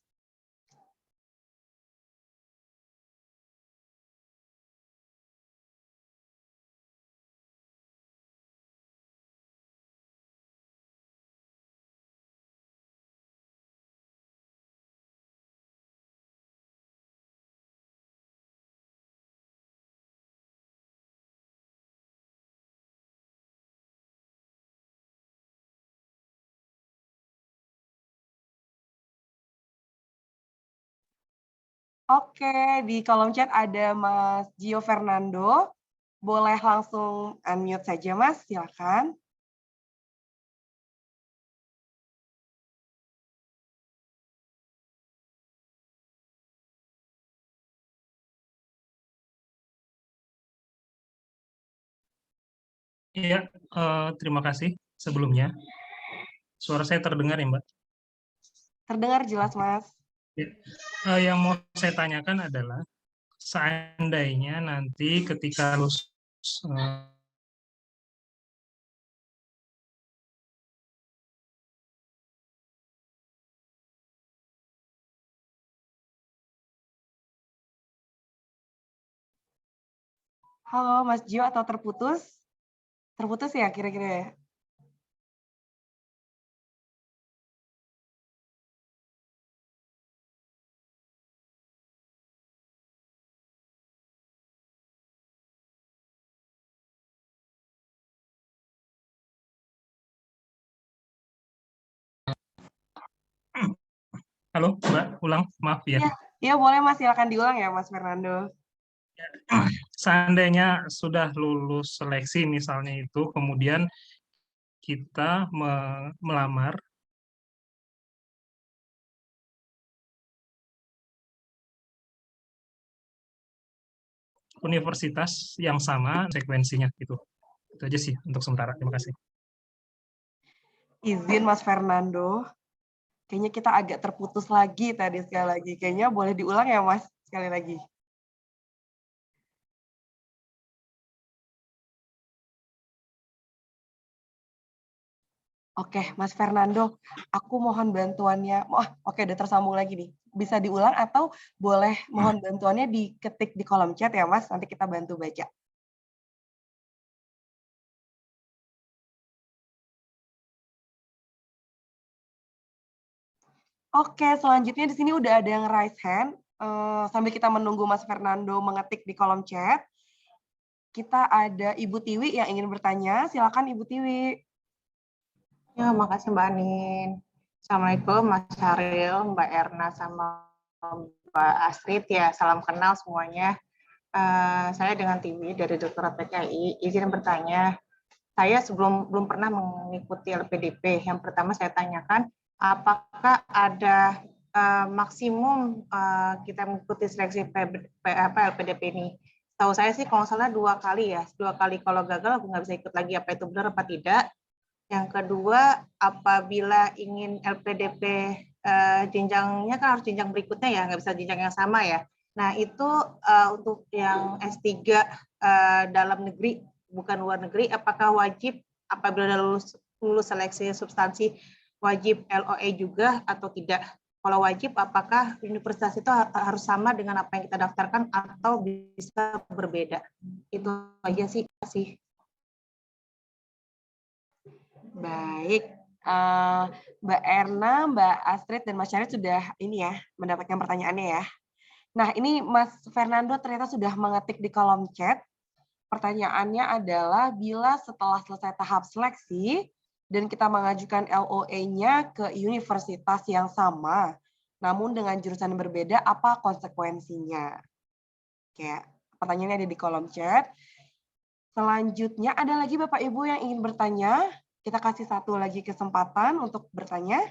Oke, di kolom chat ada Mas Gio Fernando. Boleh langsung unmute saja, Mas. Silakan. Iya, terima kasih sebelumnya. Suara saya terdengar ya, Mbak? Terdengar jelas, Mas. Ya. Yang mau saya tanyakan adalah, seandainya nanti ketika lulus Halo, Mas Gio, atau terputus? Terputus ya kira-kira ya? halo, Mbak, ulang, maaf ya. Iya, boleh Mas, silakan diulang ya Mas Fernando. Seandainya sudah lulus seleksi misalnya itu, kemudian kita melamar universitas yang sama sekuensinya gitu. Itu aja sih untuk sementara. Terima kasih. Izin Mas Fernando. Kayaknya kita agak terputus lagi tadi sekali lagi. Kayaknya boleh diulang ya Mas sekali lagi. Oke, Mas Fernando, aku mohon bantuannya. Oke, udah tersambung lagi nih. Bisa diulang atau boleh mohon bantuannya diketik di kolom chat ya, Mas. Nanti kita bantu baca. Oke, selanjutnya di sini udah ada yang raise hand. Sambil kita menunggu Mas Fernando mengetik di kolom chat, kita ada Ibu Tiwi yang ingin bertanya. Silakan Ibu Tiwi. Ya, makasih Mbak Anin. Assalamualaikum Mas Syaril, Mbak Erna, sama Mbak Astrid ya. Salam kenal semuanya. Saya dengan Tiwi dari Doktorat PKI. Izin bertanya, saya belum pernah mengikuti LPDP. Yang pertama saya tanyakan, apakah ada maksimum kita mengikuti seleksi LPDP ini? Tahu saya sih kalau salah 2 kali ya. 2 kali, kalau gagal aku nggak bisa ikut lagi. Apa itu benar apa tidak? Yang kedua, apabila ingin LPDP jenjangnya kan harus jenjang berikutnya ya, nggak bisa jenjang yang sama ya. Nah itu untuk yang S3 dalam negeri, bukan luar negeri, apakah wajib apabila lulus seleksi substansi wajib LOE juga atau tidak? Kalau wajib, apakah universitas itu harus sama dengan apa yang kita daftarkan atau bisa berbeda? Itu aja sih. Baik, Mbak Erna, Mbak Astrid, dan Mas Syarif sudah ini ya mendapatkan pertanyaannya ya. Nah, ini Mas Fernando ternyata sudah mengetik di kolom chat. Pertanyaannya adalah bila setelah selesai tahap seleksi dan kita mengajukan LOE-nya ke universitas yang sama, namun dengan jurusan yang berbeda, apa konsekuensinya? Oke, pertanyaannya ada di kolom chat. Selanjutnya ada lagi Bapak Ibu yang ingin bertanya. Kita kasih satu lagi kesempatan untuk bertanya.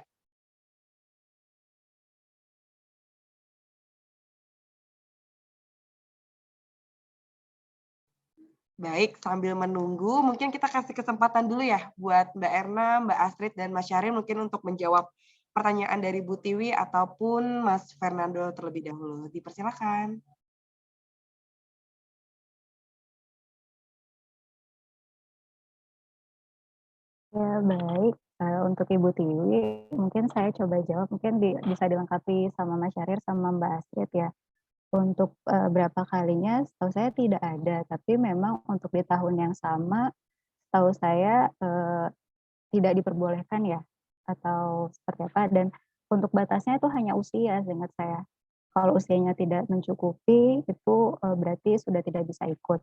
Baik, sambil menunggu, mungkin kita kasih kesempatan dulu ya buat Mbak Erna, Mbak Astrid, dan Mas Syarif mungkin untuk menjawab pertanyaan dari Bu Tiwi ataupun Mas Fernando terlebih dahulu. Dipersilakan. Ya, baik. Untuk Ibu Tiwi, mungkin saya coba jawab, mungkin bisa dilengkapi sama Mas Syahrir sama Mbak Astrid ya. Untuk berapa kalinya, setahu saya tidak ada, tapi memang untuk di tahun yang sama, setahu saya tidak diperbolehkan ya, atau seperti apa. Dan untuk batasnya itu hanya usia, seingat saya. Kalau usianya tidak mencukupi, itu berarti sudah tidak bisa ikut.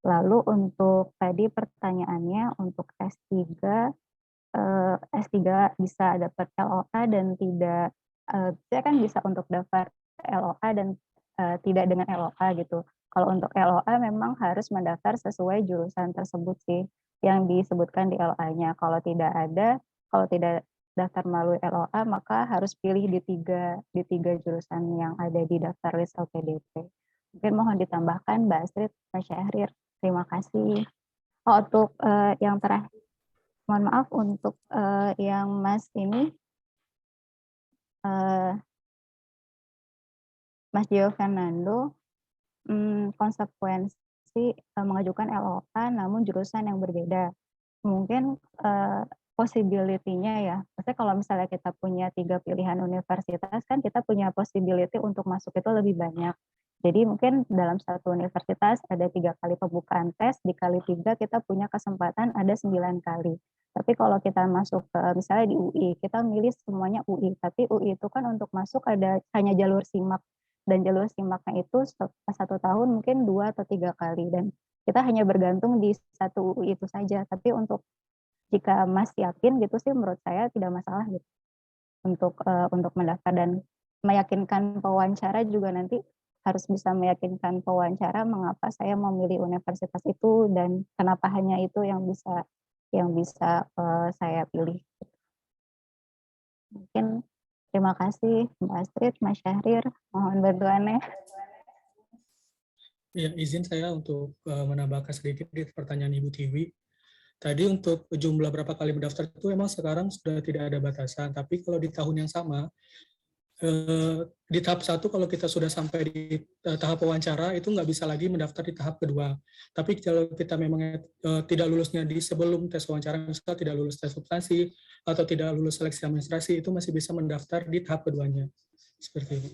Lalu untuk tadi pertanyaannya, untuk S3 bisa dapat LOA dan tidak, saya kan bisa untuk daftar LOA dan tidak dengan LOA gitu. Kalau untuk LOA memang harus mendaftar sesuai jurusan tersebut sih, yang disebutkan di LOA-nya. Kalau tidak daftar melalui LOA, maka harus pilih di tiga jurusan yang ada di daftar list LPDP. Mungkin mohon ditambahkan Mbak Astrid, Pak Syahrir. Terima kasih. Untuk yang terakhir, mohon maaf untuk yang Mas ini, Mas Gio Fernando, konsekuensi mengajukan LOA namun jurusan yang berbeda. Mungkin possibility-nya ya, maksudnya kalau misalnya kita punya 3 pilihan universitas, kan kita punya possibility untuk masuk itu lebih banyak. Jadi mungkin dalam satu universitas ada 3 kali pembukaan tes, dikali 3 kita punya kesempatan ada 9 kali. Tapi kalau kita masuk ke misalnya di UI, kita milih semuanya UI, tapi UI itu kan untuk masuk ada hanya jalur SIMAK, dan jalur SIMAK-nya itu satu tahun mungkin 2 atau 3 kali, dan kita hanya bergantung di satu UI itu saja. Tapi untuk jika Mas yakin gitu sih, menurut saya tidak masalah gitu untuk mendaftar, dan meyakinkan pewawancara juga nanti harus bisa meyakinkan pewawancara mengapa saya memilih universitas itu dan kenapa hanya itu yang bisa saya pilih. Mungkin terima kasih Mbak Astrid, Mas Syahrir, mohon bantuannya. Ya, izin saya untuk menambahkan sedikit di pertanyaan Ibu Tiwi. Tadi untuk jumlah berapa kali mendaftar itu memang sekarang sudah tidak ada batasan, tapi kalau di tahun yang sama, di tahap 1 kalau kita sudah sampai di tahap wawancara itu nggak bisa lagi mendaftar di tahap kedua. Tapi kalau kita memang tidak lulusnya di sebelum tes wawancara, misalnya tidak lulus tes substansi atau tidak lulus seleksi administrasi, itu masih bisa mendaftar di tahap keduanya. Seperti itu.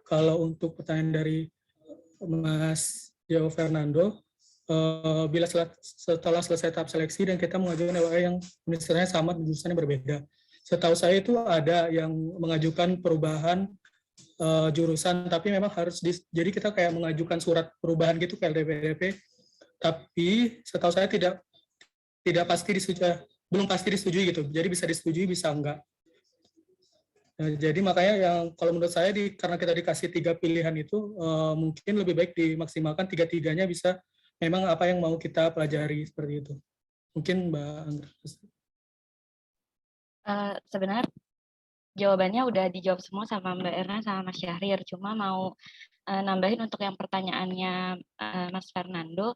Kalau untuk pertanyaan dari Mas Gio Fernando, bila setelah selesai tahap seleksi dan kita mengajukan LOE yang misalnya sama, jurusannya berbeda. Setahu saya itu ada yang mengajukan perubahan jurusan, tapi memang harus jadi kita kayak mengajukan surat perubahan gitu ke LPDP, tapi setahu saya tidak pasti disetujui, belum pasti disetujui gitu. Jadi bisa disetujui, bisa enggak. Nah, jadi makanya yang kalau menurut saya karena kita dikasih 3 pilihan itu mungkin lebih baik dimaksimalkan 3-tiganya bisa memang apa yang mau kita pelajari seperti itu. Mungkin Mbak Anggra. Sebenarnya jawabannya udah dijawab semua sama Mbak Erna sama Mas Syahrir. Cuma mau nambahin untuk yang pertanyaannya Mas Fernando.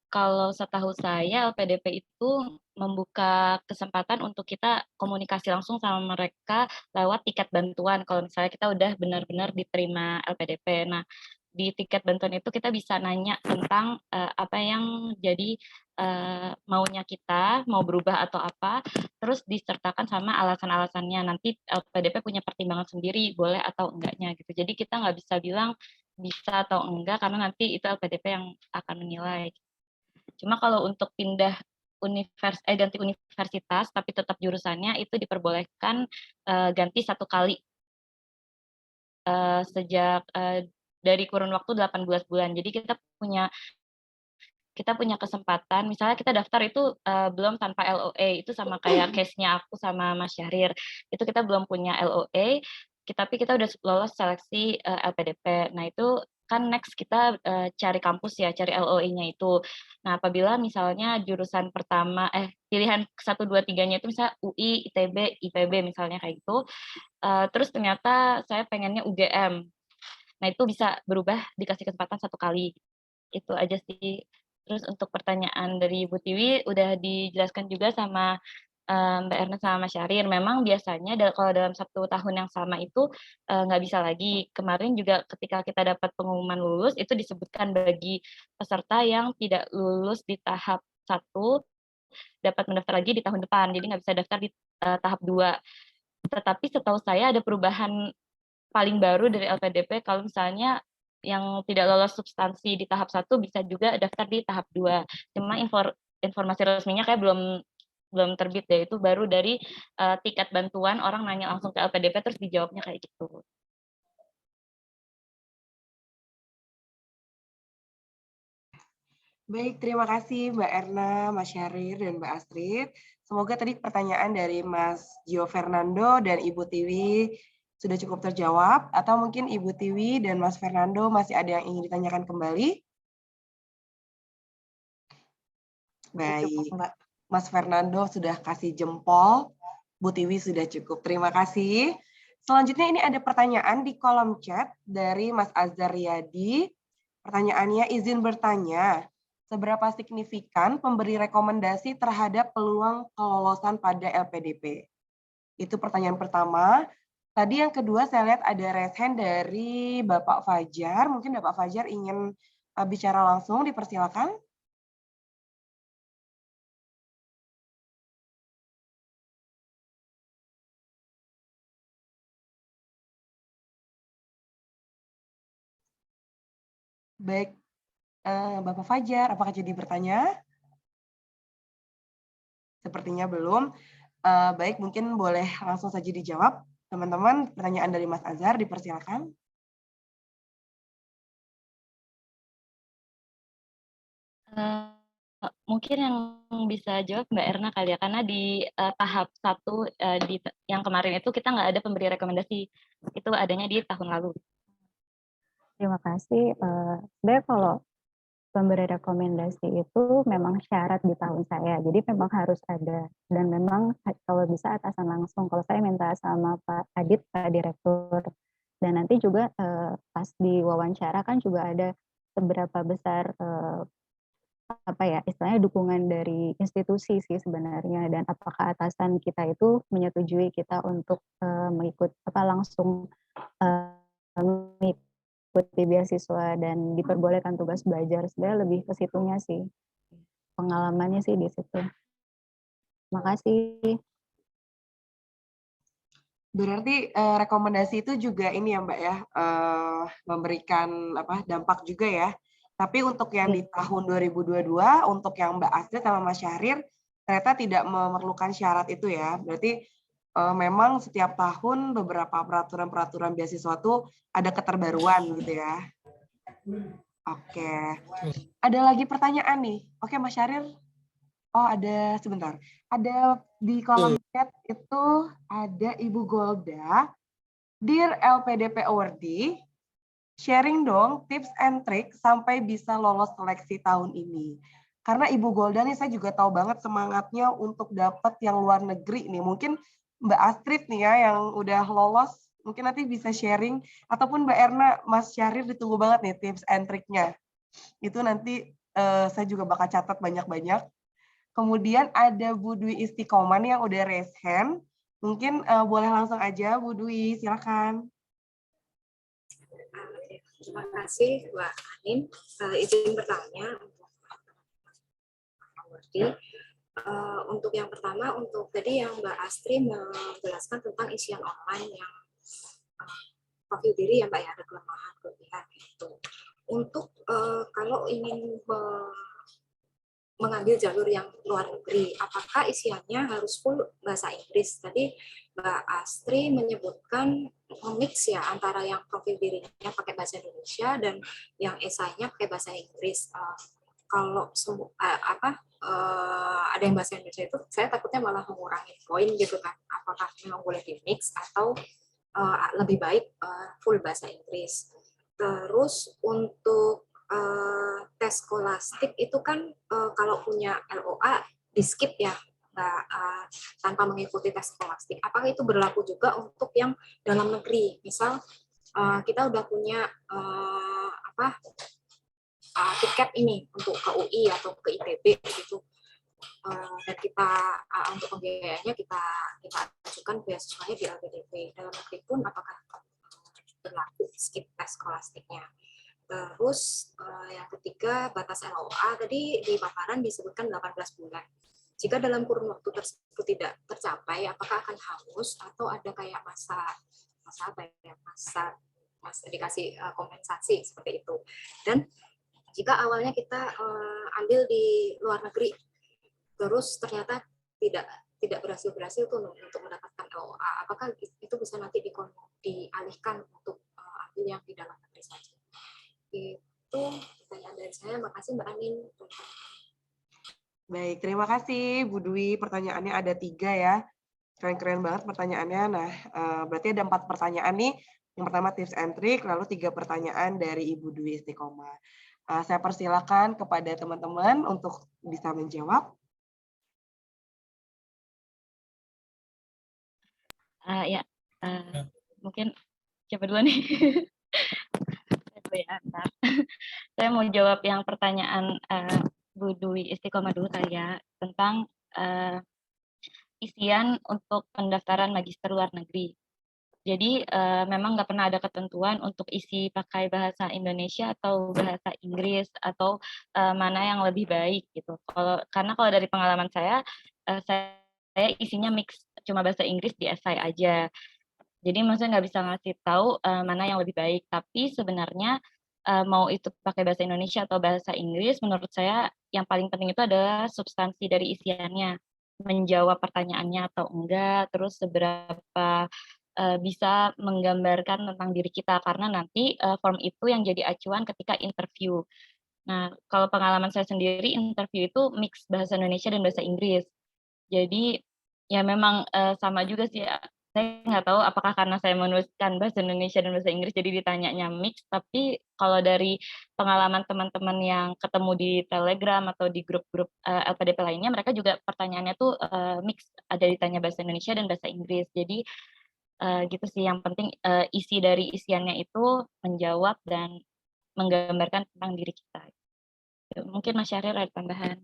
Kalau setahu saya LPDP itu membuka kesempatan untuk kita komunikasi langsung sama mereka lewat tiket bantuan. Kalau misalnya kita udah benar-benar diterima LPDP. Nah, di tiket bantuan itu kita bisa nanya tentang apa yang jadi maunya kita, mau berubah atau apa, terus disertakan sama alasan-alasannya. Nanti LPDP punya pertimbangan sendiri, boleh atau enggaknya gitu. Jadi kita nggak bisa bilang bisa atau enggak, karena nanti itu LPDP yang akan menilai. Cuma kalau untuk pindah ganti universitas, tapi tetap jurusannya itu diperbolehkan ganti 1 kali sejak dari kurun waktu 18 bulan. Jadi kita punya kesempatan, misalnya kita daftar itu belum tanpa LOE, itu sama kayak case-nya aku sama Mas Syahrir, itu kita belum punya LOE, tapi kita udah lolos seleksi LPDP. Nah itu kan next kita cari kampus ya, cari LOE-nya itu. Nah apabila misalnya jurusan pertama, pilihan 1, 2, 3-nya itu misalnya UI, ITB, IPB misalnya kayak gitu, terus ternyata saya pengennya UGM. Nah itu bisa berubah, dikasih kesempatan 1 kali. Itu aja sih. Terus untuk pertanyaan dari Bu Tiwi udah dijelaskan juga sama Mbak Ernest sama Mas Syahrir. Memang biasanya kalau dalam 1 tahun yang sama itu nggak bisa lagi. Kemarin juga ketika kita dapat pengumuman lulus itu disebutkan bagi peserta yang tidak lulus di tahap 1 dapat mendaftar lagi di tahun depan. Jadi nggak bisa daftar di tahap 2. Tetapi setahu saya ada perubahan paling baru dari LPDP kalau misalnya yang tidak lolos substansi di tahap 1 bisa juga daftar di tahap 2. Cuma informasi resminya kayak belum terbit deh, itu baru dari tiket bantuan, orang nanya langsung ke LPDP terus dijawabnya kayak gitu. Baik, terima kasih Mbak Erna, Mas Syahrir, dan Mbak Astrid. Semoga tadi pertanyaan dari Mas Gio Fernando dan Ibu Tiwi sudah cukup terjawab, atau mungkin Ibu Tiwi dan Mas Fernando masih ada yang ingin ditanyakan kembali? Baik, Mas Fernando sudah kasih jempol, Bu Tiwi sudah cukup. Terima kasih. Selanjutnya ini ada pertanyaan di kolom chat dari Mas Azhar Riyadi. Pertanyaannya, izin bertanya, seberapa signifikan pemberi rekomendasi terhadap peluang kelolosan pada LPDP? Itu pertanyaan pertama. Tadi yang kedua saya lihat ada raise hand dari Bapak Fajar. Mungkin Bapak Fajar ingin bicara langsung, dipersilakan. Baik, Bapak Fajar, apakah jadi bertanya? Sepertinya belum. Baik, mungkin boleh langsung saja dijawab. Teman-teman, pertanyaan dari Mas Azhar, dipersilakan. Mungkin yang bisa jawab Mbak Erna kali ya, karena di tahap 1 yang kemarin itu kita nggak ada pemberi rekomendasi, itu adanya di tahun lalu. Terima kasih. Sebenarnya kalau pemberi rekomendasi itu memang syarat di tahun saya, jadi memang harus ada. Dan memang kalau bisa atasan langsung, kalau saya minta sama Pak Adit, Pak Direktur. Dan nanti juga pas di wawancara kan juga ada seberapa besar apa ya, istilahnya dukungan dari institusi sih sebenarnya, dan apakah atasan kita itu menyetujui kita untuk, langsung, mengikuti beasiswa dan diperbolehkan tugas belajar, sebenarnya lebih ke situnya sih, pengalamannya sih di situ. Makasih. Berarti rekomendasi itu juga ini ya Mbak ya, memberikan dampak juga ya. Tapi untuk yang di tahun 2022, untuk yang Mbak Astrid sama Mas Syahrir, ternyata tidak memerlukan syarat itu ya. Berarti memang setiap tahun beberapa peraturan-peraturan beasiswa itu ada keterbaruan gitu ya. Oke. Ada lagi pertanyaan nih. Oke Mas Syahrir. Oh ada, sebentar. Ada di kolom chat itu ada Ibu Golda. Dear LPDP Awardee, sharing dong tips and trick sampai bisa lolos seleksi tahun ini. Karena Ibu Golda nih saya juga tahu banget semangatnya untuk dapat yang luar negeri nih. Mungkin Mbak Astrid nih ya yang udah lolos, mungkin nanti bisa sharing. Ataupun Mbak Erna, Mas Syahrir ditunggu banget nih tips and trick-nya. Itu nanti saya juga bakal catat banyak-banyak. Kemudian ada Bu Dwi Istiqomah yang udah raise hand. Mungkin boleh langsung aja Bu Dwi, silakan. Terima kasih Mbak Anin. Izin bertanya untuk yang pertama, untuk tadi yang Mbak Astri menjelaskan tentang isian online yang profil diri ya Mbak ya, ada kelemahan kelebihan itu. Untuk kalau ingin mengambil jalur yang luar negeri, apakah isiannya harus full bahasa Inggris? Tadi Mbak Astri menyebutkan mix ya antara yang profil dirinya pakai bahasa Indonesia dan yang esainya pakai bahasa Inggris. Kalau ada yang bahasa Indonesia itu, saya takutnya malah mengurangi poin gitu kan. Apakah memang boleh di mix atau lebih baik full bahasa Inggris? Terus untuk tes skolastik itu kan kalau punya LOA di skip ya, tanpa mengikuti tes skolastik. Apakah itu berlaku juga untuk yang dalam negeri? Misal kita udah punya tiket ini untuk ke UI atau ke ITB gitu, dan kita untuk pembiayaannya kita ajukan beasiswanya di LPDP. Dalam negeri pun apakah berlaku skip tes skolastiknya? Terus yang ketiga, batas LOA tadi di paparan disebutkan 18 bulan. Jika dalam kurun waktu tersebut tidak tercapai, apakah akan hangus atau ada kayak masa dikasih kompensasi seperti itu. Dan jika awalnya kita ambil di luar negeri, terus ternyata tidak berhasil untuk mendapatkan LOA, apakah itu bisa nanti dialihkan untuk ambil yang di dalam negeri saja? Itu pertanyaan dari saya. Makasih Mbak Anin. Baik, terima kasih Bu Dwi. Pertanyaannya ada 3 ya. Keren-keren banget pertanyaannya. Nah, berarti ada 4 pertanyaan nih. Yang pertama tips and trick, lalu 3 pertanyaan dari Ibu Dwi Istiqomah. Saya persilakan kepada teman-teman untuk bisa menjawab. Mungkin siapa dulu nih? Saya mau jawab yang pertanyaan Bu Dwi Istiqomah dulu kali ya, tentang isian untuk pendaftaran magister luar negeri. Jadi memang nggak pernah ada ketentuan untuk isi pakai bahasa Indonesia atau bahasa Inggris atau mana yang lebih baik gitu. Karena kalau dari pengalaman saya isinya mix, cuma bahasa Inggris di esai aja. Jadi maksudnya nggak bisa ngasih tahu mana yang lebih baik. Tapi sebenarnya mau itu pakai bahasa Indonesia atau bahasa Inggris, menurut saya yang paling penting itu adalah substansi dari isiannya, menjawab pertanyaannya atau enggak, terus seberapa bisa menggambarkan tentang diri kita, karena nanti form itu yang jadi acuan ketika interview. Nah, kalau pengalaman saya sendiri, interview itu mix bahasa Indonesia dan bahasa Inggris. Jadi ya memang sama juga sih. Saya nggak tahu apakah karena saya menuliskan bahasa Indonesia dan bahasa Inggris jadi ditanyanya mix, tapi kalau dari pengalaman teman-teman yang ketemu di Telegram atau di grup-grup LPDP lainnya, mereka juga pertanyaannya tuh mix, ada ditanya bahasa Indonesia dan bahasa Inggris. Jadi gitu sih, yang penting isi dari isiannya itu menjawab dan menggambarkan tentang diri kita. Mungkin Mas Syahrir ada tambahan.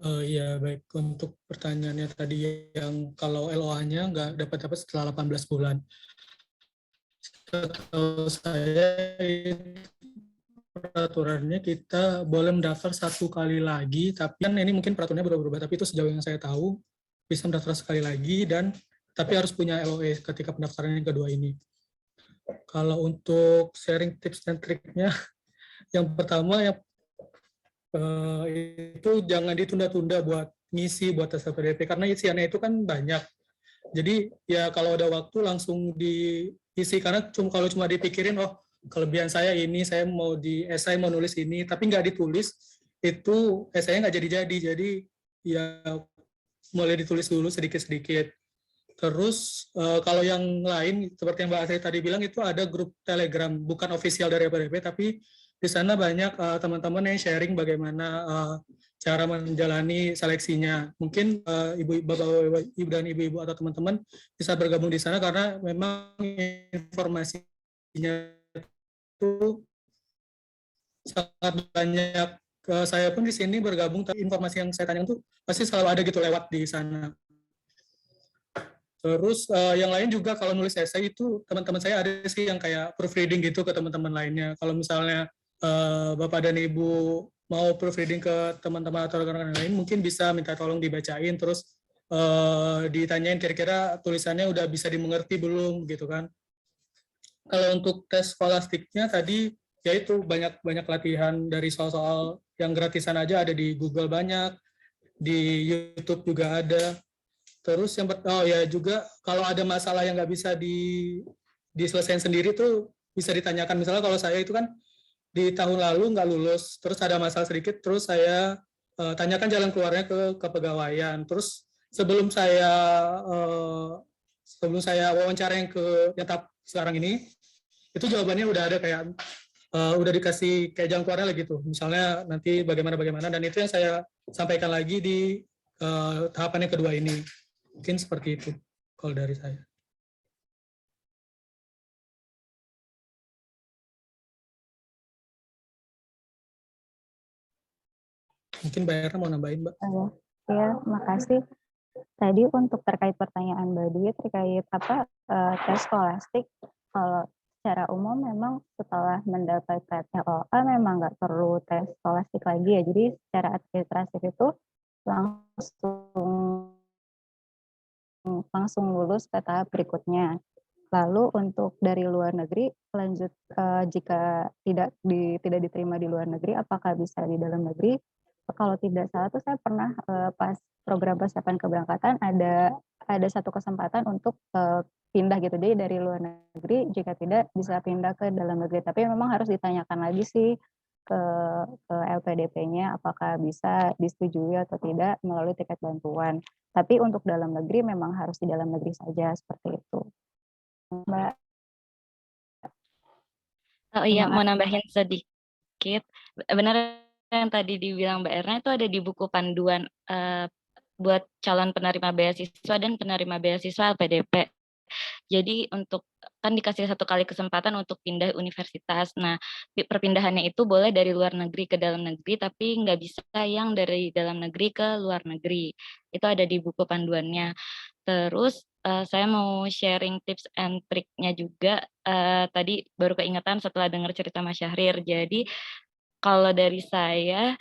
Iya, baik. Untuk pertanyaannya tadi yang kalau LOA-nya nggak dapat setelah 18 bulan. Setahu saya peraturannya kita boleh mendaftar 1 kali lagi, tapi kan ini mungkin peraturannya berubah-ubah, tapi itu sejauh yang saya tahu bisa mendaftar sekali lagi dan tapi harus punya LOE ketika pendaftaran yang kedua ini. Kalau untuk sharing tips dan triknya, yang pertama ya itu jangan ditunda-tunda buat ngisi buat tes LPDP karena isiannya itu kan banyak. Jadi ya kalau ada waktu langsung diisi karena kalau cuma dipikirin oh kelebihan saya ini saya mau di esai mau nulis ini tapi nggak ditulis itu esainya nggak jadi-jadi. Jadi ya mulai ditulis dulu sedikit-sedikit. Terus kalau yang lain seperti yang Mbak Asri tadi bilang itu ada grup Telegram bukan official dari LPDP tapi di sana banyak teman-teman yang sharing bagaimana cara menjalani seleksinya. Mungkin ibu dan ibu-ibu atau teman-teman bisa bergabung di sana karena memang informasinya itu sangat banyak. Saya pun di sini bergabung, tapi informasi yang saya tanya itu pasti selalu ada gitu lewat di sana. Terus yang lain juga kalau nulis esai itu teman-teman saya ada sih yang kayak proofreading gitu ke teman-teman lainnya. Kalau misalnya Bapak dan Ibu mau proofreading ke teman-teman atau rekan-rekan lain, mungkin bisa minta tolong dibacain, terus ditanyain kira-kira tulisannya udah bisa dimengerti belum, gitu kan. Kalau untuk tes skolastiknya tadi, yaitu banyak latihan dari soal-soal yang gratisan aja ada di Google banyak, di YouTube juga ada. Terus yang juga kalau ada masalah yang nggak bisa diselesaikan sendiri tuh bisa ditanyakan. Misalnya kalau saya itu kan di tahun lalu nggak lulus, terus ada masalah sedikit, terus saya tanyakan jalan keluarnya ke kepegawaian. Terus sebelum saya wawancara yang tahap sekarang ini, itu jawabannya udah ada kayak udah dikasih kayak jalan keluarnya lagi gitu. Misalnya nanti bagaimana dan itu yang saya sampaikan lagi di tahapan yang kedua ini. Mungkin seperti itu kalau dari saya. Mungkin Mbak Erna mau nambahin, Mbak? Ya, makasih. Tadi untuk terkait pertanyaan Mbak Dwi terkait tes skolastik, kalau secara umum memang setelah mendapatkan LOA memang nggak perlu tes skolastik lagi ya. Jadi secara administratif itu langsung lulus ke tahap berikutnya. Lalu untuk dari luar negeri, lanjut jika tidak diterima di luar negeri, apakah bisa di dalam negeri? Kalau tidak salah tuh saya pernah pas program persiapan keberangkatan ada satu kesempatan untuk pindah gitu. Jadi dari luar negeri jika tidak bisa pindah ke dalam negeri. Tapi memang harus ditanyakan lagi sih ke LPDP-nya apakah bisa disetujui atau tidak melalui tiket bantuan. Tapi untuk dalam negeri memang harus di dalam negeri saja seperti itu. Mbak. Oh iya, mau nambahin sedikit. Benar yang tadi dibilang Mbak Erna itu ada di buku panduan buat calon penerima beasiswa dan penerima beasiswa LPDP. Jadi kan dikasih 1 kali kesempatan untuk pindah universitas. Nah, perpindahannya itu boleh dari luar negeri ke dalam negeri, tapi nggak bisa yang dari dalam negeri ke luar negeri. Itu ada di buku panduannya. Terus saya mau sharing tips and triknya juga. Tadi baru keingetan setelah dengar cerita Mas Syahrir. Jadi kalau dari saya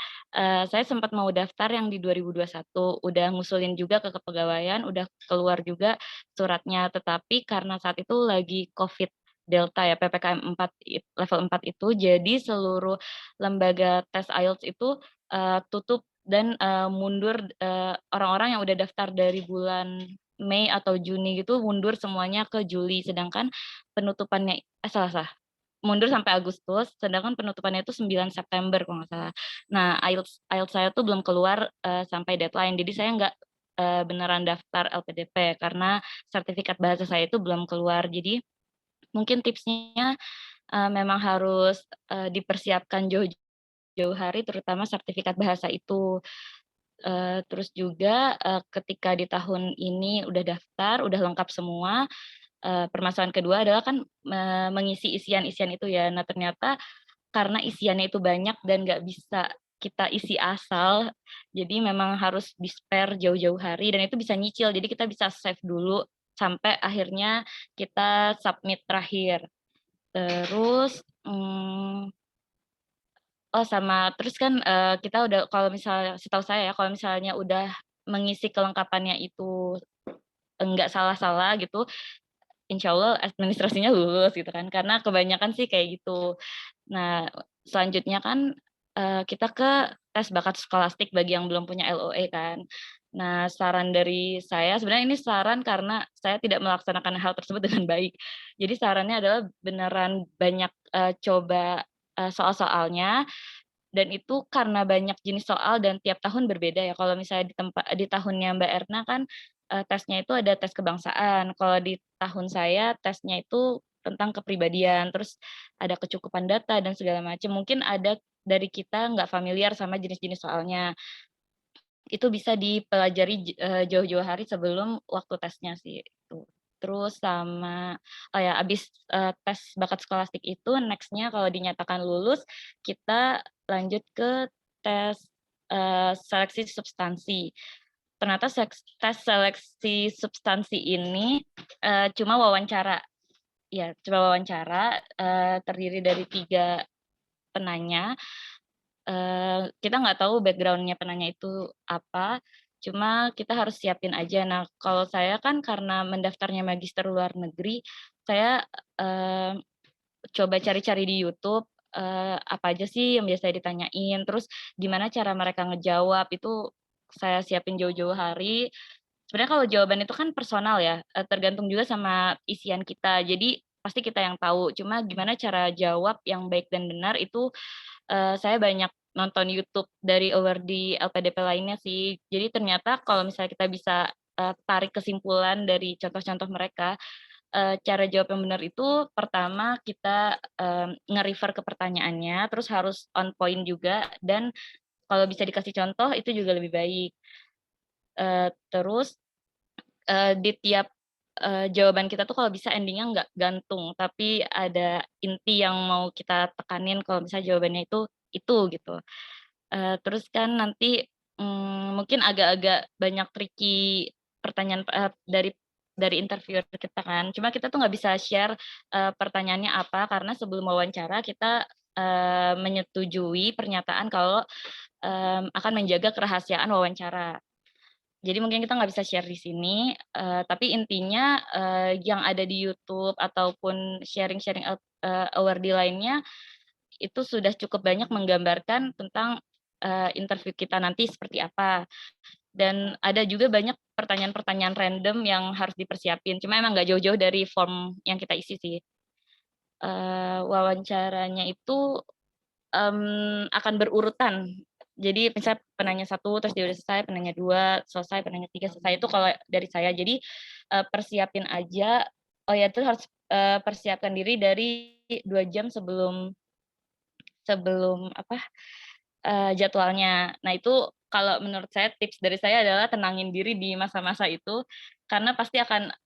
sempat mau daftar yang di 2021, udah ngusulin juga ke kepegawaian, udah keluar juga suratnya, tetapi karena saat itu lagi COVID Delta ya, PPKM 4 level 4 itu, jadi seluruh lembaga tes IELTS itu tutup dan mundur orang-orang yang udah daftar dari bulan Mei atau Juni gitu mundur semuanya ke Juli, sedangkan penutupannya salah mundur sampai Agustus, sedangkan penutupannya itu 9 September kalau nggak salah. Nah, IELTS saya tuh belum keluar sampai deadline, jadi saya nggak beneran daftar LPDP karena sertifikat bahasa saya itu belum keluar. Jadi mungkin tipsnya memang harus dipersiapkan jauh-jauh hari, terutama sertifikat bahasa itu. Terus juga ketika di tahun ini udah daftar, udah lengkap semua, permasalahan kedua adalah kan mengisi isian-isian itu ya. Nah ternyata karena isiannya itu banyak dan nggak bisa kita isi asal, jadi memang harus di-spare jauh-jauh hari dan itu bisa nyicil. Jadi kita bisa save dulu sampai akhirnya kita submit terakhir. Terus terus kan kita udah, kalau misalnya setahu saya ya, kalau misalnya udah mengisi kelengkapannya itu enggak salah-salah gitu, insya Allah administrasinya lulus gitu kan, karena kebanyakan sih kayak gitu. Nah, selanjutnya kan kita ke tes bakat skolastik bagi yang belum punya LOE kan. Nah, saran dari saya, sebenarnya ini saran karena saya tidak melaksanakan hal tersebut dengan baik. Jadi sarannya adalah beneran banyak coba soal-soalnya, dan itu karena banyak jenis soal dan tiap tahun berbeda ya. Kalau misalnya di tahunnya Mbak Erna kan tesnya itu ada tes kebangsaan. Kalau di tahun saya tesnya itu tentang kepribadian, terus ada kecukupan data dan segala macam. Mungkin ada dari kita nggak familiar sama jenis-jenis soalnya. Itu bisa dipelajari jauh-jauh hari sebelum waktu tesnya sih itu. Terus sama abis tes bakat skolastik itu next-nya kalau dinyatakan lulus, kita lanjut ke tes seleksi substansi. Ternyata tes seleksi substansi ini cuma wawancara. Ya, cuma wawancara, terdiri dari 3 penanya. Kita nggak tahu background-nya penanya itu apa, cuma kita harus siapin aja. Nah, kalau saya kan karena mendaftarnya magister luar negeri, saya coba cari-cari di YouTube, apa aja sih yang biasa ditanyain, terus gimana cara mereka ngejawab, itu saya siapin jauh-jauh hari. Sebenarnya kalau jawaban itu kan personal ya, tergantung juga sama isian kita, jadi pasti kita yang tahu. Cuma gimana cara jawab yang baik dan benar itu saya banyak nonton YouTube dari awardee LPDP lainnya sih. Jadi ternyata kalau misalnya kita bisa tarik kesimpulan dari contoh-contoh mereka, cara jawab yang benar itu pertama kita nge-refer ke pertanyaannya, terus harus on point juga, dan kalau bisa dikasih contoh itu juga lebih baik. Terus di tiap jawaban kita tuh kalau bisa endingnya nggak gantung, tapi ada inti yang mau kita tekanin kalau misalnya jawabannya itu gitu. Terus kan nanti mungkin agak-agak banyak tricky pertanyaan dari interviewer kita kan. Cuma kita tuh nggak bisa share pertanyaannya apa, karena sebelum wawancara kita menyetujui pernyataan kalau akan menjaga kerahasiaan wawancara. Jadi mungkin kita nggak bisa share di sini, tapi intinya yang ada di YouTube ataupun sharing-sharing awardee lainnya, itu sudah cukup banyak menggambarkan tentang interview kita nanti seperti apa. Dan ada juga banyak pertanyaan-pertanyaan random yang harus dipersiapin, cuma emang nggak jauh-jauh dari form yang kita isi sih. Wawancaranya itu akan berurutan. Jadi misalnya penanya 1, terus dia udah selesai, penanya 2, selesai, penanya 3, selesai. Itu kalau dari saya. Jadi persiapin aja, itu harus persiapkan diri dari 2 jam sebelum jadwalnya. Nah itu kalau menurut saya, tips dari saya adalah tenangin diri di masa-masa itu, karena pasti akan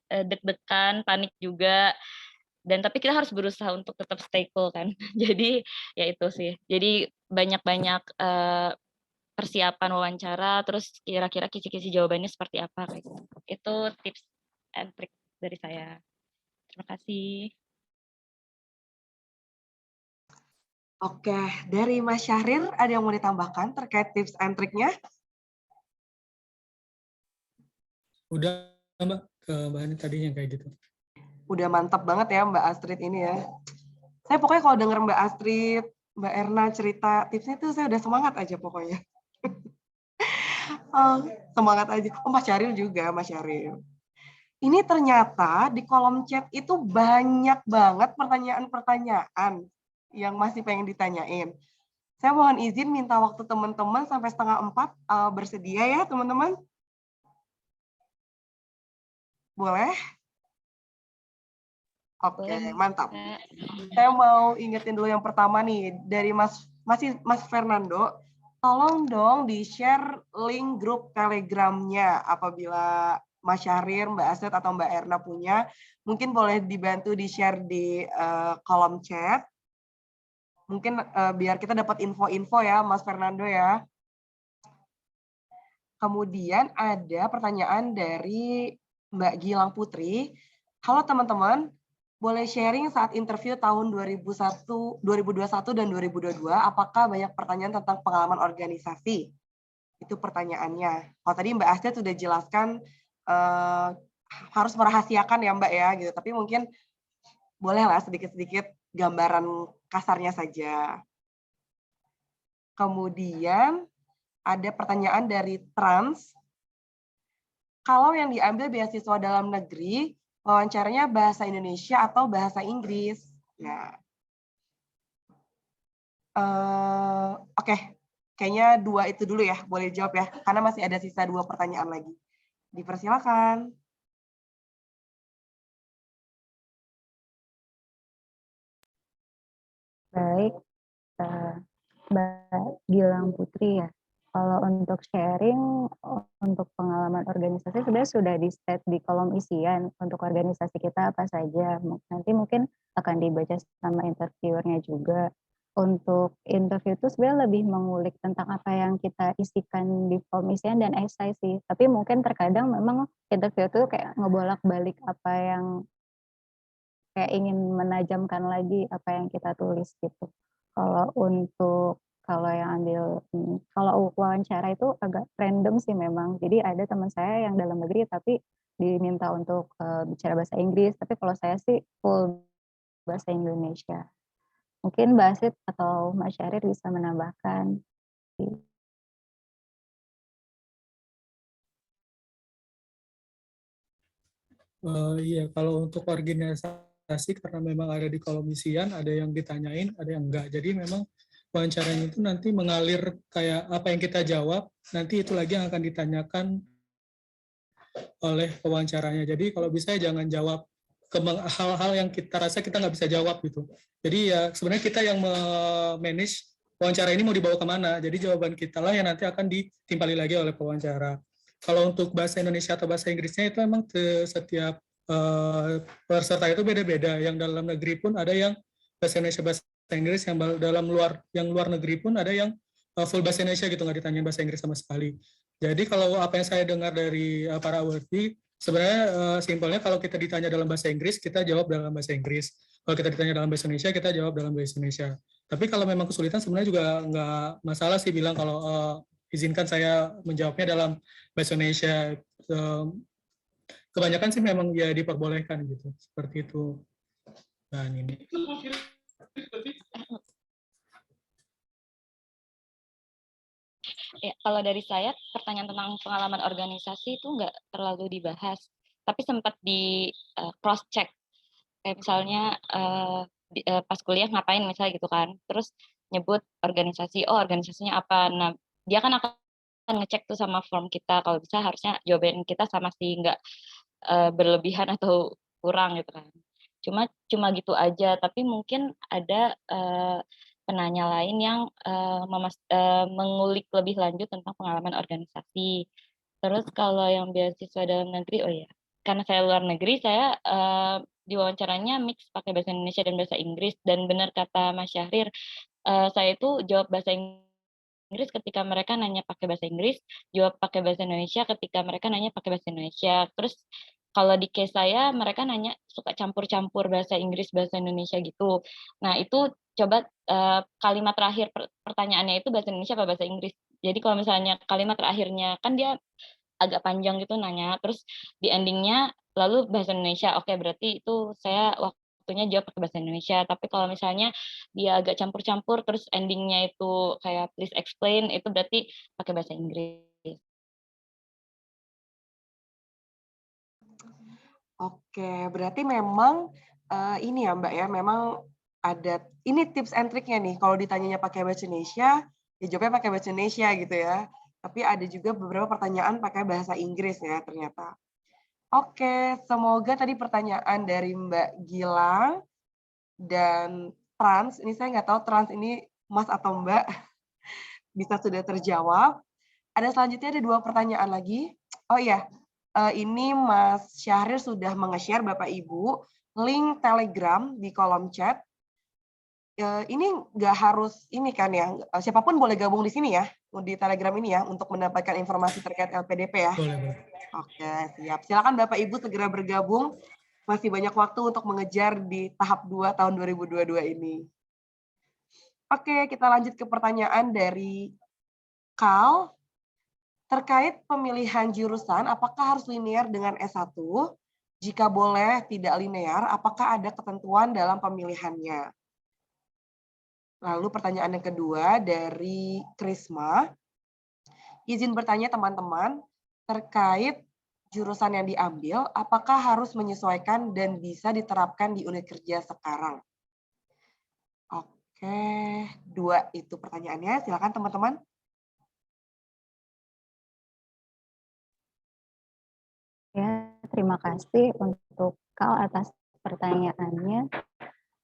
deg-degan, panik juga. Dan tapi kita harus berusaha untuk tetap stay cool kan. Jadi ya itu sih. Jadi banyak-banyak persiapan wawancara, terus kira-kira kisi-kisi jawabannya seperti apa kayak gitu. Itu tips and trick dari saya. Terima kasih. Oke, dari Mas Syahrir ada yang mau ditambahkan terkait tips and trick-nya? Udah Mbak, ke Mbak Ani tadinya kayak gitu. Udah mantap banget ya Mbak Astrid ini ya. Saya pokoknya kalau denger Mbak Astrid, Mbak Erna cerita tipsnya tuh saya udah semangat aja pokoknya. Semangat aja. Mas Syaril juga, Mas Syaril. Ini ternyata di kolom chat itu banyak banget pertanyaan-pertanyaan yang masih pengen ditanyain. Saya mohon izin minta waktu teman-teman sampai 3:30 bersedia ya teman-teman. Boleh? Oke, mantap. Saya mau ingetin dulu yang pertama nih, dari Mas Fernando, tolong dong di-share link grup Telegramnya apabila Mas Syahrir, Mbak Astrid, atau Mbak Erna punya, mungkin boleh dibantu di-share di kolom chat. Mungkin biar kita dapat info-info ya, Mas Fernando ya. Kemudian ada pertanyaan dari Mbak Gilang Putri. Halo teman-teman, boleh sharing saat interview tahun 2021 dan 2022, apakah banyak pertanyaan tentang pengalaman organisasi? Itu pertanyaannya. Kalau tadi Mbak Astrid sudah jelaskan harus merahasiakan ya Mbak ya, gitu. Tapi mungkin bolehlah sedikit-sedikit gambaran kasarnya saja. Kemudian ada pertanyaan dari Trans. Kalau yang diambil beasiswa dalam negeri, wawancaranya bahasa Indonesia atau bahasa Inggris? Nah, oke. Kayaknya 2 itu dulu ya, boleh jawab ya, karena masih ada sisa 2 pertanyaan lagi. Dipersilakan. Baik, Mbak Gilang Putri ya. Kalau untuk sharing, untuk pengalaman organisasi sebenarnya sudah di-state di kolom isian untuk organisasi kita apa saja. Nanti mungkin akan dibaca sama interviewernya juga. Untuk interview itu sebenarnya lebih mengulik tentang apa yang kita isikan di form isian dan esai sih. Tapi mungkin terkadang memang interview itu kayak ngebolak-balik apa yang kayak ingin menajamkan lagi apa yang kita tulis gitu. Kalau yang ambil, kalau wawancara itu agak random sih memang. Jadi ada teman saya yang dalam negeri tapi diminta untuk bicara bahasa Inggris. Tapi kalau saya sih full bahasa Indonesia. Mungkin Mbak Asid atau Mas Syahrir bisa menambahkan. Iya, kalau untuk organisasi karena memang ada di kolom isian, ada yang ditanyain, ada yang enggak. Jadi memang wawancaranya itu nanti mengalir kayak apa yang kita jawab, nanti itu lagi yang akan ditanyakan oleh pewawancaranya. Jadi kalau bisa jangan jawab ke hal-hal yang kita rasa kita nggak bisa jawab gitu. Jadi ya sebenarnya kita yang manage wawancara ini mau dibawa kemana. Jadi jawaban kita lah yang nanti akan ditimpali lagi oleh pewawancara. Kalau untuk bahasa Indonesia atau bahasa Inggrisnya itu memang setiap peserta itu beda-beda. Yang dalam negeri pun ada yang bahasa Indonesia bahasa Inggris, yang luar negeri pun ada yang full bahasa Indonesia gitu, nggak ditanya bahasa Inggris sama sekali. Jadi kalau apa yang saya dengar dari para awardee, sebenarnya simpelnya kalau kita ditanya dalam bahasa Inggris, kita jawab dalam bahasa Inggris. Kalau kita ditanya dalam bahasa Indonesia, kita jawab dalam bahasa Indonesia. Tapi kalau memang kesulitan sebenarnya juga nggak masalah sih bilang kalau izinkan saya menjawabnya dalam bahasa Indonesia. Kebanyakan sih memang ya diperbolehkan gitu, seperti itu. Nah ini. Ya, kalau dari saya, pertanyaan tentang pengalaman organisasi itu nggak terlalu dibahas, tapi sempat di cross-check. Kayak misalnya pas kuliah ngapain misalnya gitu kan, terus nyebut organisasi, oh organisasinya apa. Nah, dia kan akan ngecek tuh sama form kita, kalau bisa harusnya jawaban kita sama sih, nggak berlebihan atau kurang gitu kan. Cuma gitu aja, tapi mungkin ada penanya lain yang mengulik lebih lanjut tentang pengalaman organisasi. Terus kalau yang beasiswa dalam negeri, oh ya, karena saya luar negeri, saya diwawancaranya mix pakai bahasa Indonesia dan bahasa Inggris. Dan benar kata Mas Syahrir, saya itu jawab bahasa Inggris ketika mereka nanya pakai bahasa Inggris, jawab pakai bahasa Indonesia ketika mereka nanya pakai bahasa Indonesia. Terus kalau di case saya, mereka nanya suka campur-campur bahasa Inggris, bahasa Indonesia gitu. Nah, itu coba kalimat terakhir pertanyaannya itu bahasa Indonesia apa bahasa Inggris. Jadi kalau misalnya kalimat terakhirnya, kan dia agak panjang gitu nanya, terus di endingnya lalu bahasa Indonesia, oke berarti itu saya waktunya jawab pakai bahasa Indonesia. Tapi kalau misalnya dia agak campur-campur, terus endingnya itu kayak please explain, itu berarti pakai bahasa Inggris. Oke, berarti memang ini ya Mbak ya, memang ada ini tips and triknya nih. Kalau ditanyanya pakai bahasa Indonesia, ya jawabnya pakai bahasa Indonesia gitu ya. Tapi ada juga beberapa pertanyaan pakai bahasa Inggris ya ternyata. Oke, semoga tadi pertanyaan dari Mbak Gilang dan Trans, ini saya nggak tahu Trans ini Mas atau Mbak, bisa sudah terjawab. Ada selanjutnya ada 2 pertanyaan lagi. Oh iya, ini Mas Syahrir sudah menge-share Bapak Ibu link Telegram di kolom chat. Ini nggak harus ini kan ya, siapapun boleh gabung di sini ya, di Telegram ini ya, untuk mendapatkan informasi terkait LPDP ya. Boleh. Oke, siap. Silakan Bapak Ibu segera bergabung. Masih banyak waktu untuk mengejar di tahap 2 tahun 2022 ini. Oke, kita lanjut ke pertanyaan dari Kal. Terkait pemilihan jurusan, apakah harus linear dengan S1? Jika boleh tidak linear, apakah ada ketentuan dalam pemilihannya? Lalu pertanyaan yang kedua dari Krisma. Izin bertanya teman-teman, terkait jurusan yang diambil, apakah harus menyesuaikan dan bisa diterapkan di unit kerja sekarang? Oke, 2 itu pertanyaannya. Silakan teman-teman. Ya, terima kasih untuk Kal atas pertanyaannya.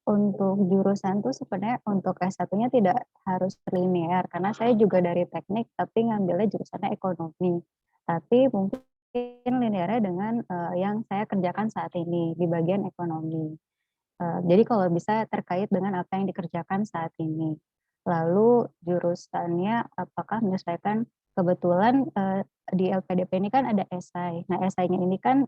Untuk jurusan tuh sebenarnya untuk S1-nya tidak harus linear, karena saya juga dari teknik, tapi ngambilnya jurusannya ekonomi. Tapi mungkin linearnya dengan yang saya kerjakan saat ini di bagian ekonomi. Jadi kalau bisa terkait dengan apa yang dikerjakan saat ini. Lalu jurusannya apakah menyesuaikan, kebetulan di LPDP ini kan ada esai. Nah, esainya ini kan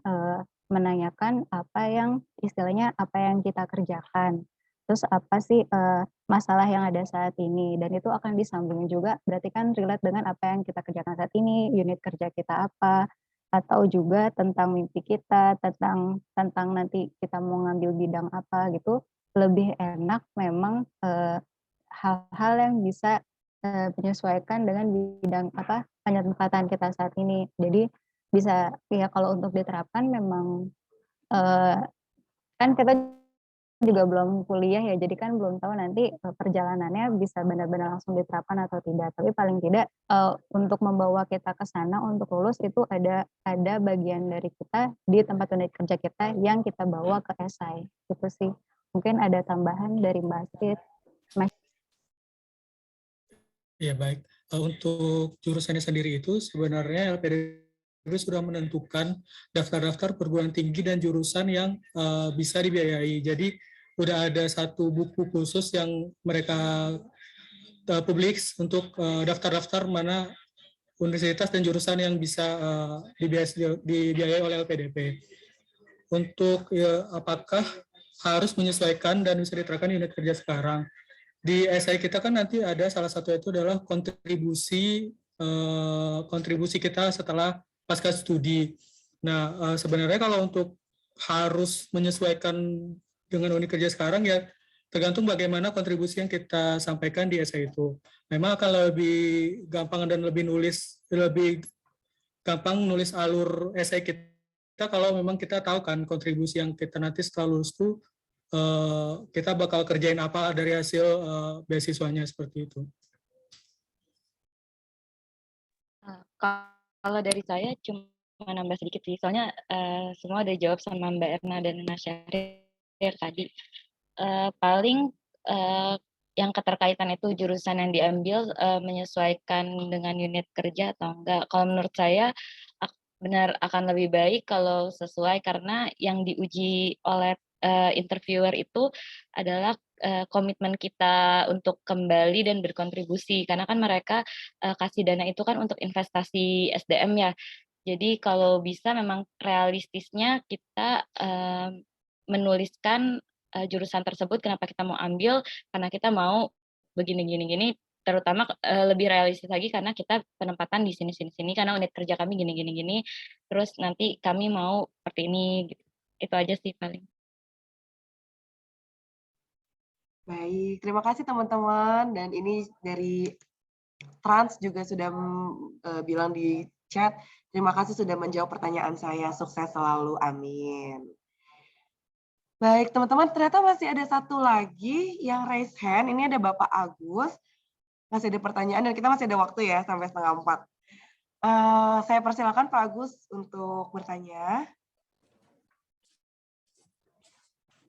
menanyakan apa yang istilahnya apa yang kita kerjakan. Terus apa sih masalah yang ada saat ini, dan itu akan disambungin juga berarti kan relate dengan apa yang kita kerjakan saat ini, unit kerja kita apa, atau juga tentang mimpi kita, tentang nanti kita mau ngambil bidang apa gitu. Lebih enak memang hal-hal yang bisa menyesuaikan dengan bidang apa penempatan kita saat ini. Jadi bisa ya, kalau untuk diterapkan memang kan kita juga belum kuliah ya, jadi kan belum tahu nanti perjalanannya bisa benar-benar langsung diterapkan atau tidak. Tapi paling tidak untuk membawa kita ke sana untuk lulus itu ada bagian dari kita di tempat unit kerja kita yang kita bawa ke esai. Itu sih. Mungkin ada tambahan dari Mbak Astrid. Ya baik, untuk jurusannya sendiri itu sebenarnya LPDP sudah menentukan daftar-daftar perguruan tinggi dan jurusan yang bisa dibiayai. Jadi udah ada satu buku khusus yang mereka publik untuk daftar-daftar mana universitas dan jurusan yang bisa dibiayai oleh LPDP. Untuk apakah harus menyesuaikan dan bisa diterapkan di unit kerja sekarang. Di esai kita kan nanti ada salah satu itu adalah kontribusi kita setelah pasca studi. Nah, sebenarnya kalau untuk harus menyesuaikan dengan unit kerja sekarang ya tergantung bagaimana kontribusi yang kita sampaikan di esai itu. Memang akan lebih gampang dan lebih gampang nulis alur esai kita kalau memang kita tahu kan kontribusi yang kita nanti setelah lulus itu kita bakal kerjain apa dari hasil beasiswanya seperti itu. Kalau dari saya cuma nambah sedikit sih, soalnya semua udah dijawab sama Mbak Erna dan Mas Syahrir tadi. Paling yang keterkaitan itu jurusan yang diambil menyesuaikan dengan unit kerja atau enggak. Kalau menurut saya benar akan lebih baik kalau sesuai, karena yang diuji oleh interviewer itu adalah komitmen kita untuk kembali dan berkontribusi, karena kan mereka kasih dana itu kan untuk investasi SDM ya. Jadi kalau bisa memang realistisnya kita menuliskan jurusan tersebut kenapa kita mau ambil, karena kita mau begini, terutama lebih realistis lagi karena kita penempatan di sini karena unit kerja kami gini, terus nanti kami mau seperti ini gitu. Itu aja sih paling. Baik, terima kasih teman-teman. Dan ini dari Trans juga sudah bilang di chat, terima kasih sudah menjawab pertanyaan saya. Sukses selalu, amin. Baik, teman-teman, ternyata masih ada satu lagi yang raise hand. Ini ada Bapak Agus. Masih ada pertanyaan dan kita masih ada waktu ya, sampai 3:30. Saya persilakan Pak Agus untuk bertanya.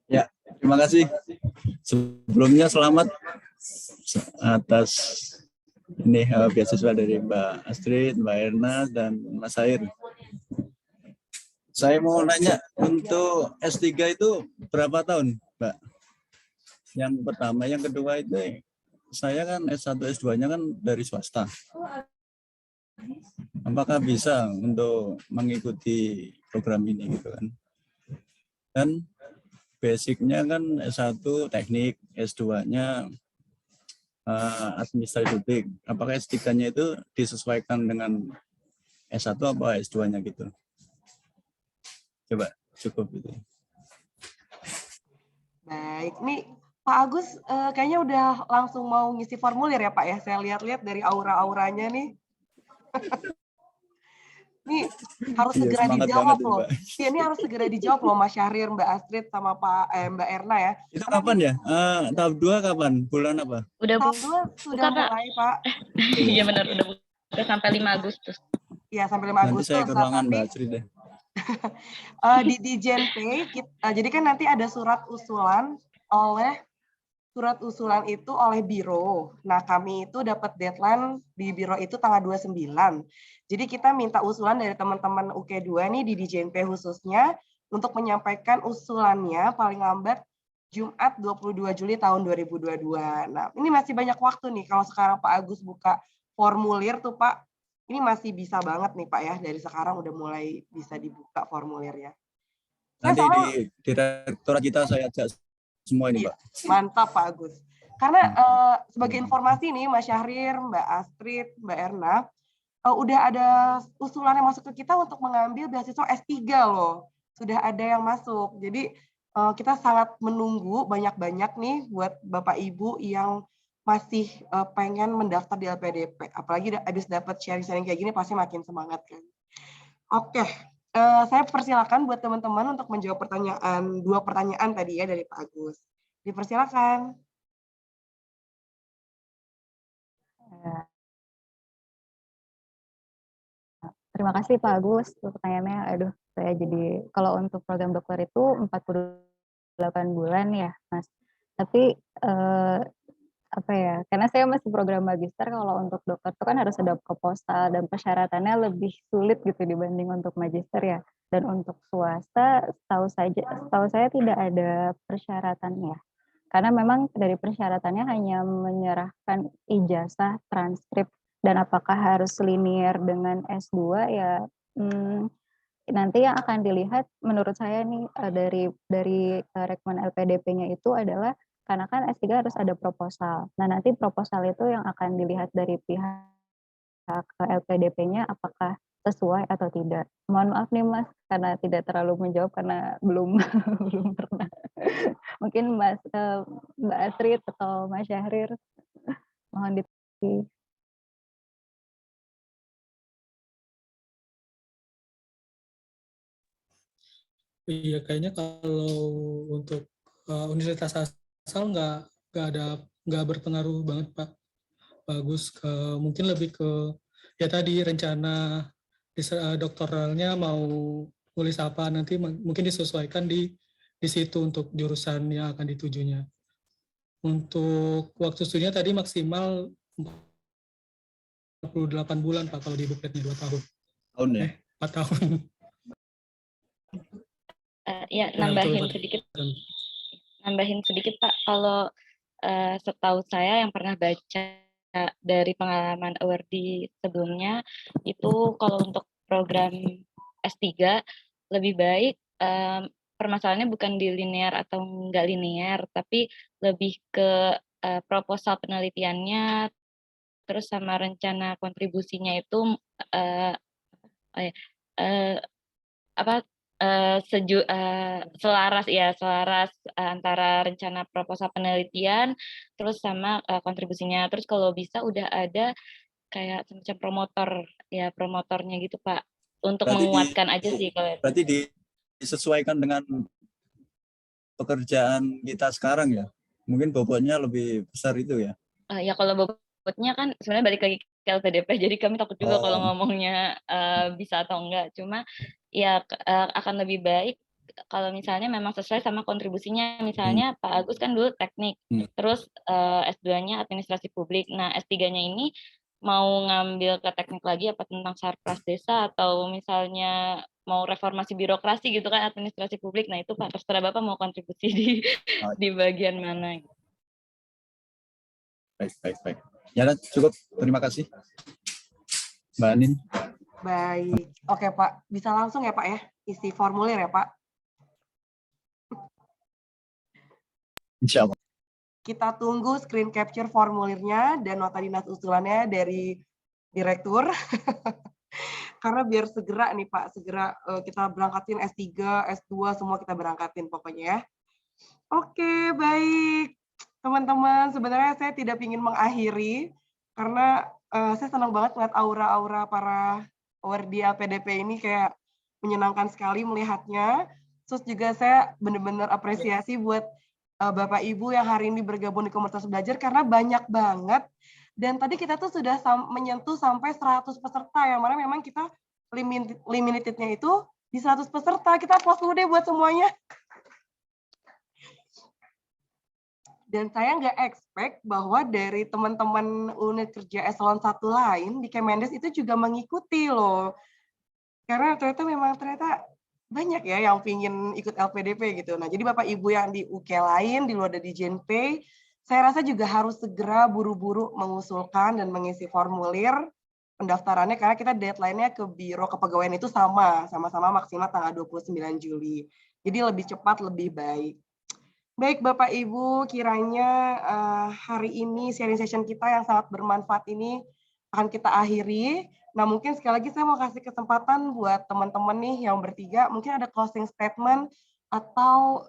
Ya, terima kasih. Sebelumnya selamat atas ini beasiswa dari Mbak Astrid, Mbak Erna, dan Mas Sair. Saya mau nanya, untuk S3 itu berapa tahun, Mbak? Yang pertama, yang kedua itu saya kan S1, S2-nya kan dari swasta. Apakah bisa untuk mengikuti program ini gitu kan? Dan basicnya kan S1 teknik, S2-nya administrasi publik. Apakah S3-nya itu disesuaikan dengan S1 apa S2-nya gitu? Coba, cukup itu. Baik, nih Pak Agus kayaknya udah langsung mau ngisi formulir ya Pak ya. Saya lihat-lihat dari aura-auranya nih. Nih harus Iya, segera semangat dijawab banget, loh. Mbak. Iya, ini harus segera dijawab loh Mas Syahrir, Mbak Astrid sama Mbak Erna ya. Itu kapan ya? Tahap 2 kapan? Bulan apa? Udah Tahap 2 sudah buka, Kak. mulai Pak. Iya benar, udah buka sampai 5 Agustus. Iya, sampai 5 Nanti saya Agustus. ke ruangan Tapi Mbak Astrid deh. di Genpay, jadi kan nanti ada surat usulan itu oleh biro. Nah, kami itu dapat deadline di biro itu tanggal 29. Jadi kita minta usulan dari teman-teman UK2 nih di DJNP khususnya untuk menyampaikan usulannya paling lambat Jumat 22 Juli tahun 2022. Nah, ini masih banyak waktu nih kalau sekarang Pak Agus buka formulir tuh Pak. Ini masih bisa banget nih Pak ya, dari sekarang udah mulai bisa dibuka formulirnya. Nanti di direktorat kita saya ajak semua ini, Mbak. Mantap Pak Agus. Karena sebagai informasi nih Mas Syahrir, Mbak Astrid, Mbak Erna, udah ada usulan yang masuk ke kita untuk mengambil beasiswa S3 loh. Sudah ada yang masuk. Jadi kita sangat menunggu banyak-banyak nih buat Bapak Ibu yang masih pengen mendaftar di LPDP. Apalagi habis dapat sharing-sharing kayak gini pasti makin semangat kan. Oke. Saya persilakan buat teman-teman untuk menjawab dua pertanyaan tadi ya dari Pak Agus. Dipersilakan. Terima kasih Pak Agus untuk pertanyaannya. Aduh, saya jadi kalau untuk program dokter itu 48 bulan ya, Mas. Tapi apa ya? Karena saya masih program magister, kalau untuk dokter itu kan harus ada proposal dan persyaratannya lebih sulit gitu dibanding untuk magister ya. Dan untuk swasta, setahu saya tidak ada persyaratannya. Karena memang dari persyaratannya hanya menyerahkan ijazah, transkrip, dan apakah harus linear dengan S2 ya nanti yang akan dilihat menurut saya nih dari rekomen LPDP-nya itu adalah karena kan S3 harus ada proposal. Nah, nanti proposal itu yang akan dilihat dari pihak LPDP-nya apakah sesuai atau tidak. Mohon maaf nih Mas, karena tidak terlalu menjawab karena belum belum pernah. Mungkin Mbak Astrid atau Mas Syahrir mohon dipilih. Iya, kayaknya kalau untuk universitas asal nggak berpengaruh banget Pak. Bagus mungkin lebih ke ya tadi rencana doktoralnya mau nulis apa nanti mungkin disesuaikan di situ untuk jurusan yang akan ditujunya. Untuk waktu studinya tadi maksimal 48 bulan Pak kalau di bukletnya 2 tahun. Tahun ya? 4 tahun. Ya, nambahin sedikit Pak, kalau setahu saya yang pernah baca dari pengalaman awardee sebelumnya, itu kalau untuk program S3 lebih baik permasalahannya bukan di linear atau enggak linear, tapi lebih ke proposal penelitiannya, terus sama rencana kontribusinya itu selaras antara rencana proposal penelitian terus sama kontribusinya. Terus kalau bisa udah ada kayak semacam promotornya gitu Pak, untuk berarti menguatkan aja sih kalau itu. Berarti disesuaikan dengan pekerjaan kita sekarang ya, mungkin bobotnya lebih besar itu ya. Ya kalau bobotnya kan sebenarnya balik lagi ke LPDP, jadi kami takut juga kalau ngomongnya bisa atau enggak. Cuma ya akan lebih baik kalau misalnya memang sesuai sama kontribusinya. Misalnya Pak Agus kan dulu teknik, terus S2-nya administrasi publik. Nah, S3-nya ini mau ngambil ke teknik lagi apa tentang Sarpras Desa atau misalnya mau reformasi birokrasi gitu kan, administrasi publik. Nah itu Pak, terserah Bapak mau kontribusi di bagian mana. Baik. Ya, cukup. Terima kasih, Mbak Anin. Baik. Oke, Pak. Bisa langsung ya, Pak ya? Isi formulir ya, Pak? Insya Allah. Kita tunggu screen capture formulirnya dan nota dinas usulannya dari Direktur. Karena biar segera nih Pak, segera kita berangkatin S3, S2, semua kita berangkatin pokoknya ya. Oke, baik. Teman-teman, sebenarnya saya tidak ingin mengakhiri, karena saya senang banget melihat aura-aura para wardi LPDP ini kayak menyenangkan sekali melihatnya. Terus juga saya benar-benar apresiasi buat Bapak Ibu yang hari ini bergabung di komunitas belajar, karena banyak banget. Dan tadi kita tuh sudah menyentuh sampai 100 peserta, yang mana memang kita limitednya itu di 100 peserta. Kita applause dulu deh buat semuanya. Dan saya nggak expect bahwa dari teman-teman unit kerja eselon 1 lain di Kemendes itu juga mengikuti loh. Karena ternyata banyak ya yang pingin ikut LPDP gitu. Nah, jadi Bapak Ibu yang di UK lain, di luar dari JNP, saya rasa juga harus segera buru-buru mengusulkan dan mengisi formulir pendaftarannya, karena kita deadline-nya ke Biro Kepegawaian itu sama-sama maksimal tanggal 29 Juli. Jadi lebih cepat, lebih baik. Baik Bapak Ibu, kiranya hari ini sharing session kita yang sangat bermanfaat ini akan kita akhiri. Nah, mungkin sekali lagi saya mau kasih kesempatan buat teman-teman nih yang bertiga, mungkin ada closing statement atau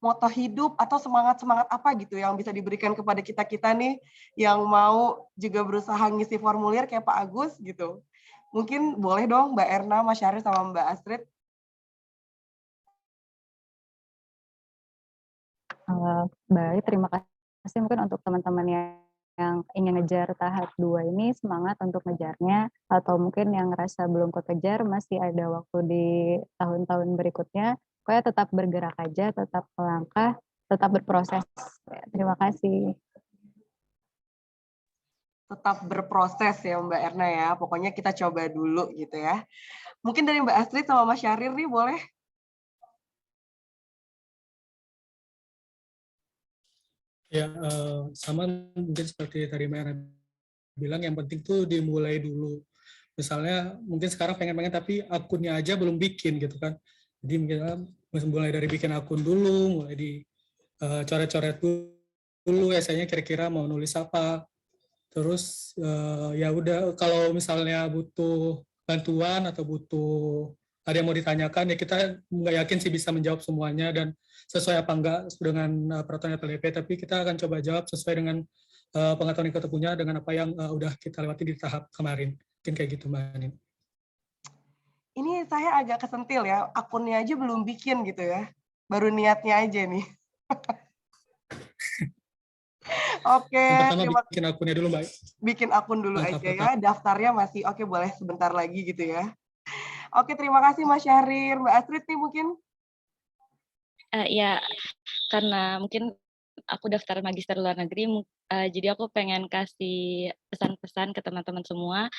moto hidup atau semangat-semangat apa gitu yang bisa diberikan kepada kita-kita nih yang mau juga berusaha ngisi formulir kayak Pak Agus gitu. Mungkin boleh dong Mbak Erna, Mas Syaril, sama Mbak Astrid. Baik, terima kasih mungkin untuk teman-teman yang ingin ngejar tahap 2 ini, semangat untuk ngejarnya, atau mungkin yang ngerasa belum kekejar, masih ada waktu di tahun-tahun berikutnya, pokoknya tetap bergerak aja, tetap melangkah, tetap berproses. Terima kasih. Tetap berproses ya Mbak Erna ya, pokoknya kita coba dulu gitu ya. Mungkin dari Mbak Astrid sama Mas Syahrir nih boleh? Ya, sama mungkin seperti tadi Mbak Erna bilang, yang penting tuh dimulai dulu. Misalnya mungkin sekarang pengen-pengen tapi akunnya aja belum bikin gitu kan. Jadi mungkin mulai dari bikin akun dulu, mulai di coret-coret dulu esainya kira-kira mau nulis apa. Terus ya udah, kalau misalnya butuh bantuan atau butuh ada yang mau ditanyakan, ya kita nggak yakin sih bisa menjawab semuanya dan sesuai apa enggak dengan peraturan LPDP, tapi kita akan coba jawab sesuai dengan pengetahuan yang kita punya dengan apa yang udah kita lewati di tahap kemarin. Mungkin kayak gitu, Mbak Anin. Ini saya agak kesentil ya, akunnya aja belum bikin gitu ya. Baru niatnya aja nih. Oke, yang pertama bikin akunnya dulu, Mbak. Bikin akun dulu Mantap, aja ya, daftarnya masih oke, boleh sebentar lagi gitu ya. Oke, terima kasih Mas Syahrir. Mbak Astrid nih mungkin. Ya, karena mungkin aku daftar magister luar negeri, jadi aku pengen kasih pesan-pesan ke teman-teman semua,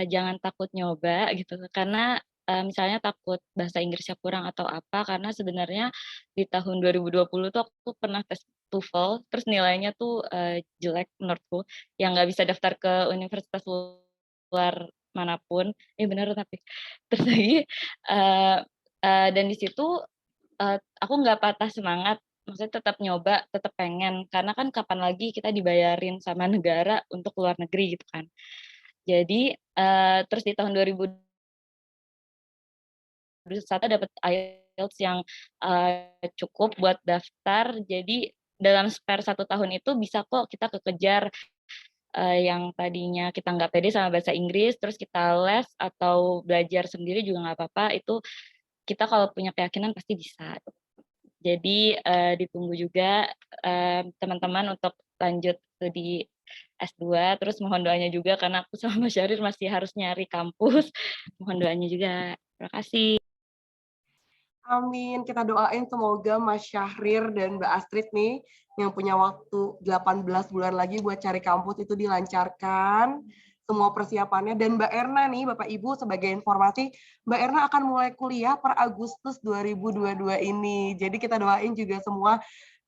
jangan takut nyoba gitu, karena misalnya takut bahasa Inggrisnya kurang atau apa, karena sebenarnya di tahun 2020 tuh aku pernah tes TOEFL, terus nilainya tuh jelek menurutku, yang nggak bisa daftar ke universitas luar manapun, benar tapi terus lagi dan di situ aku nggak patah semangat, maksudnya tetap nyoba, tetap pengen, karena kan kapan lagi kita dibayarin sama negara untuk luar negeri gitu kan. Jadi terus di tahun 2021 dapat IELTS yang cukup buat daftar, jadi dalam spare 1 tahun itu bisa kok kita kekejar yang tadinya kita nggak pede sama bahasa Inggris, terus kita les atau belajar sendiri juga nggak apa-apa, itu kita kalau punya keyakinan pasti bisa. Jadi ditunggu juga teman-teman untuk lanjut studi S2, terus mohon doanya juga karena aku sama Mas Syahrir masih harus nyari kampus, mohon doanya juga. Terima kasih. Amin, kita doain semoga Mas Syahrir dan Mbak Astrid nih yang punya waktu 18 bulan lagi buat cari kampus itu dilancarkan. semua persiapannya. Dan Mbak Erna nih, Bapak Ibu, sebagai informasi, Mbak Erna akan mulai kuliah per Agustus 2022 ini. Jadi kita doain juga semua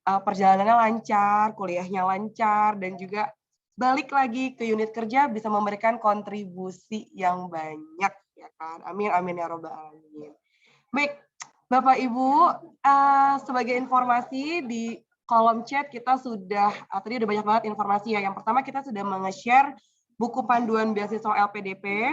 perjalanannya lancar, kuliahnya lancar, dan juga balik lagi ke unit kerja bisa memberikan kontribusi yang banyak, ya kan? Amin, amin ya robbal alamin. Baik, Bapak Ibu, sebagai informasi di kolom chat kita sudah, tadi udah banyak banget informasi ya. Yang pertama kita sudah menge-share buku panduan beasiswa LPDP,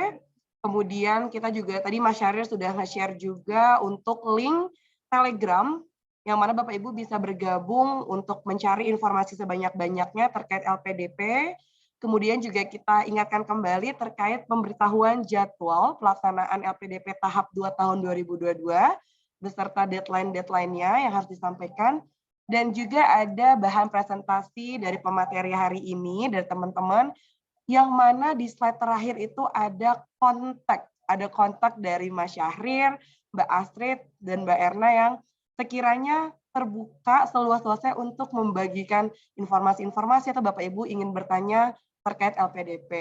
kemudian kita juga tadi Mas Syahrir sudah nge-share juga untuk link Telegram, yang mana Bapak Ibu bisa bergabung untuk mencari informasi sebanyak-banyaknya terkait LPDP. Kemudian juga kita ingatkan kembali terkait pemberitahuan jadwal pelaksanaan LPDP tahap 2 tahun 2022, beserta deadline-deadline-nya yang harus disampaikan. Dan juga ada bahan presentasi dari pemateri hari ini dari teman-teman, yang mana di slide terakhir itu ada kontak dari Mas Syahrir, Mbak Astrid, dan Mbak Erna yang sekiranya terbuka seluas-luasnya untuk membagikan informasi-informasi atau Bapak Ibu ingin bertanya terkait LPDP.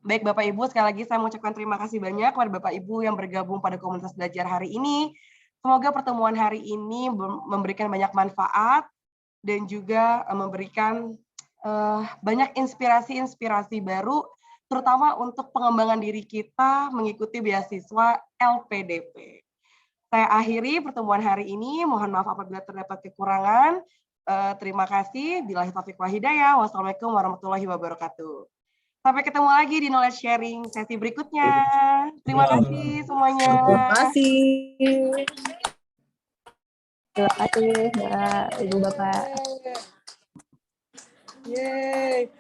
Baik Bapak Ibu, sekali lagi saya mengucapkan terima kasih banyak kepada Bapak Ibu yang bergabung pada komunitas belajar hari ini. Semoga pertemuan hari ini memberikan banyak manfaat dan juga memberikan banyak inspirasi-inspirasi baru, terutama untuk pengembangan diri kita mengikuti beasiswa LPDP. Saya akhiri pertemuan hari ini. Mohon maaf apabila terdapat kekurangan. Terima kasih. Billahi taufiq wal hidayah. Wassalamualaikum warahmatullahi wabarakatuh. Sampai ketemu lagi di knowledge sharing sesi berikutnya. Terima kasih semuanya. Terima kasih. Terima kasih, Mbak, Ibu, Bapak. Yeay.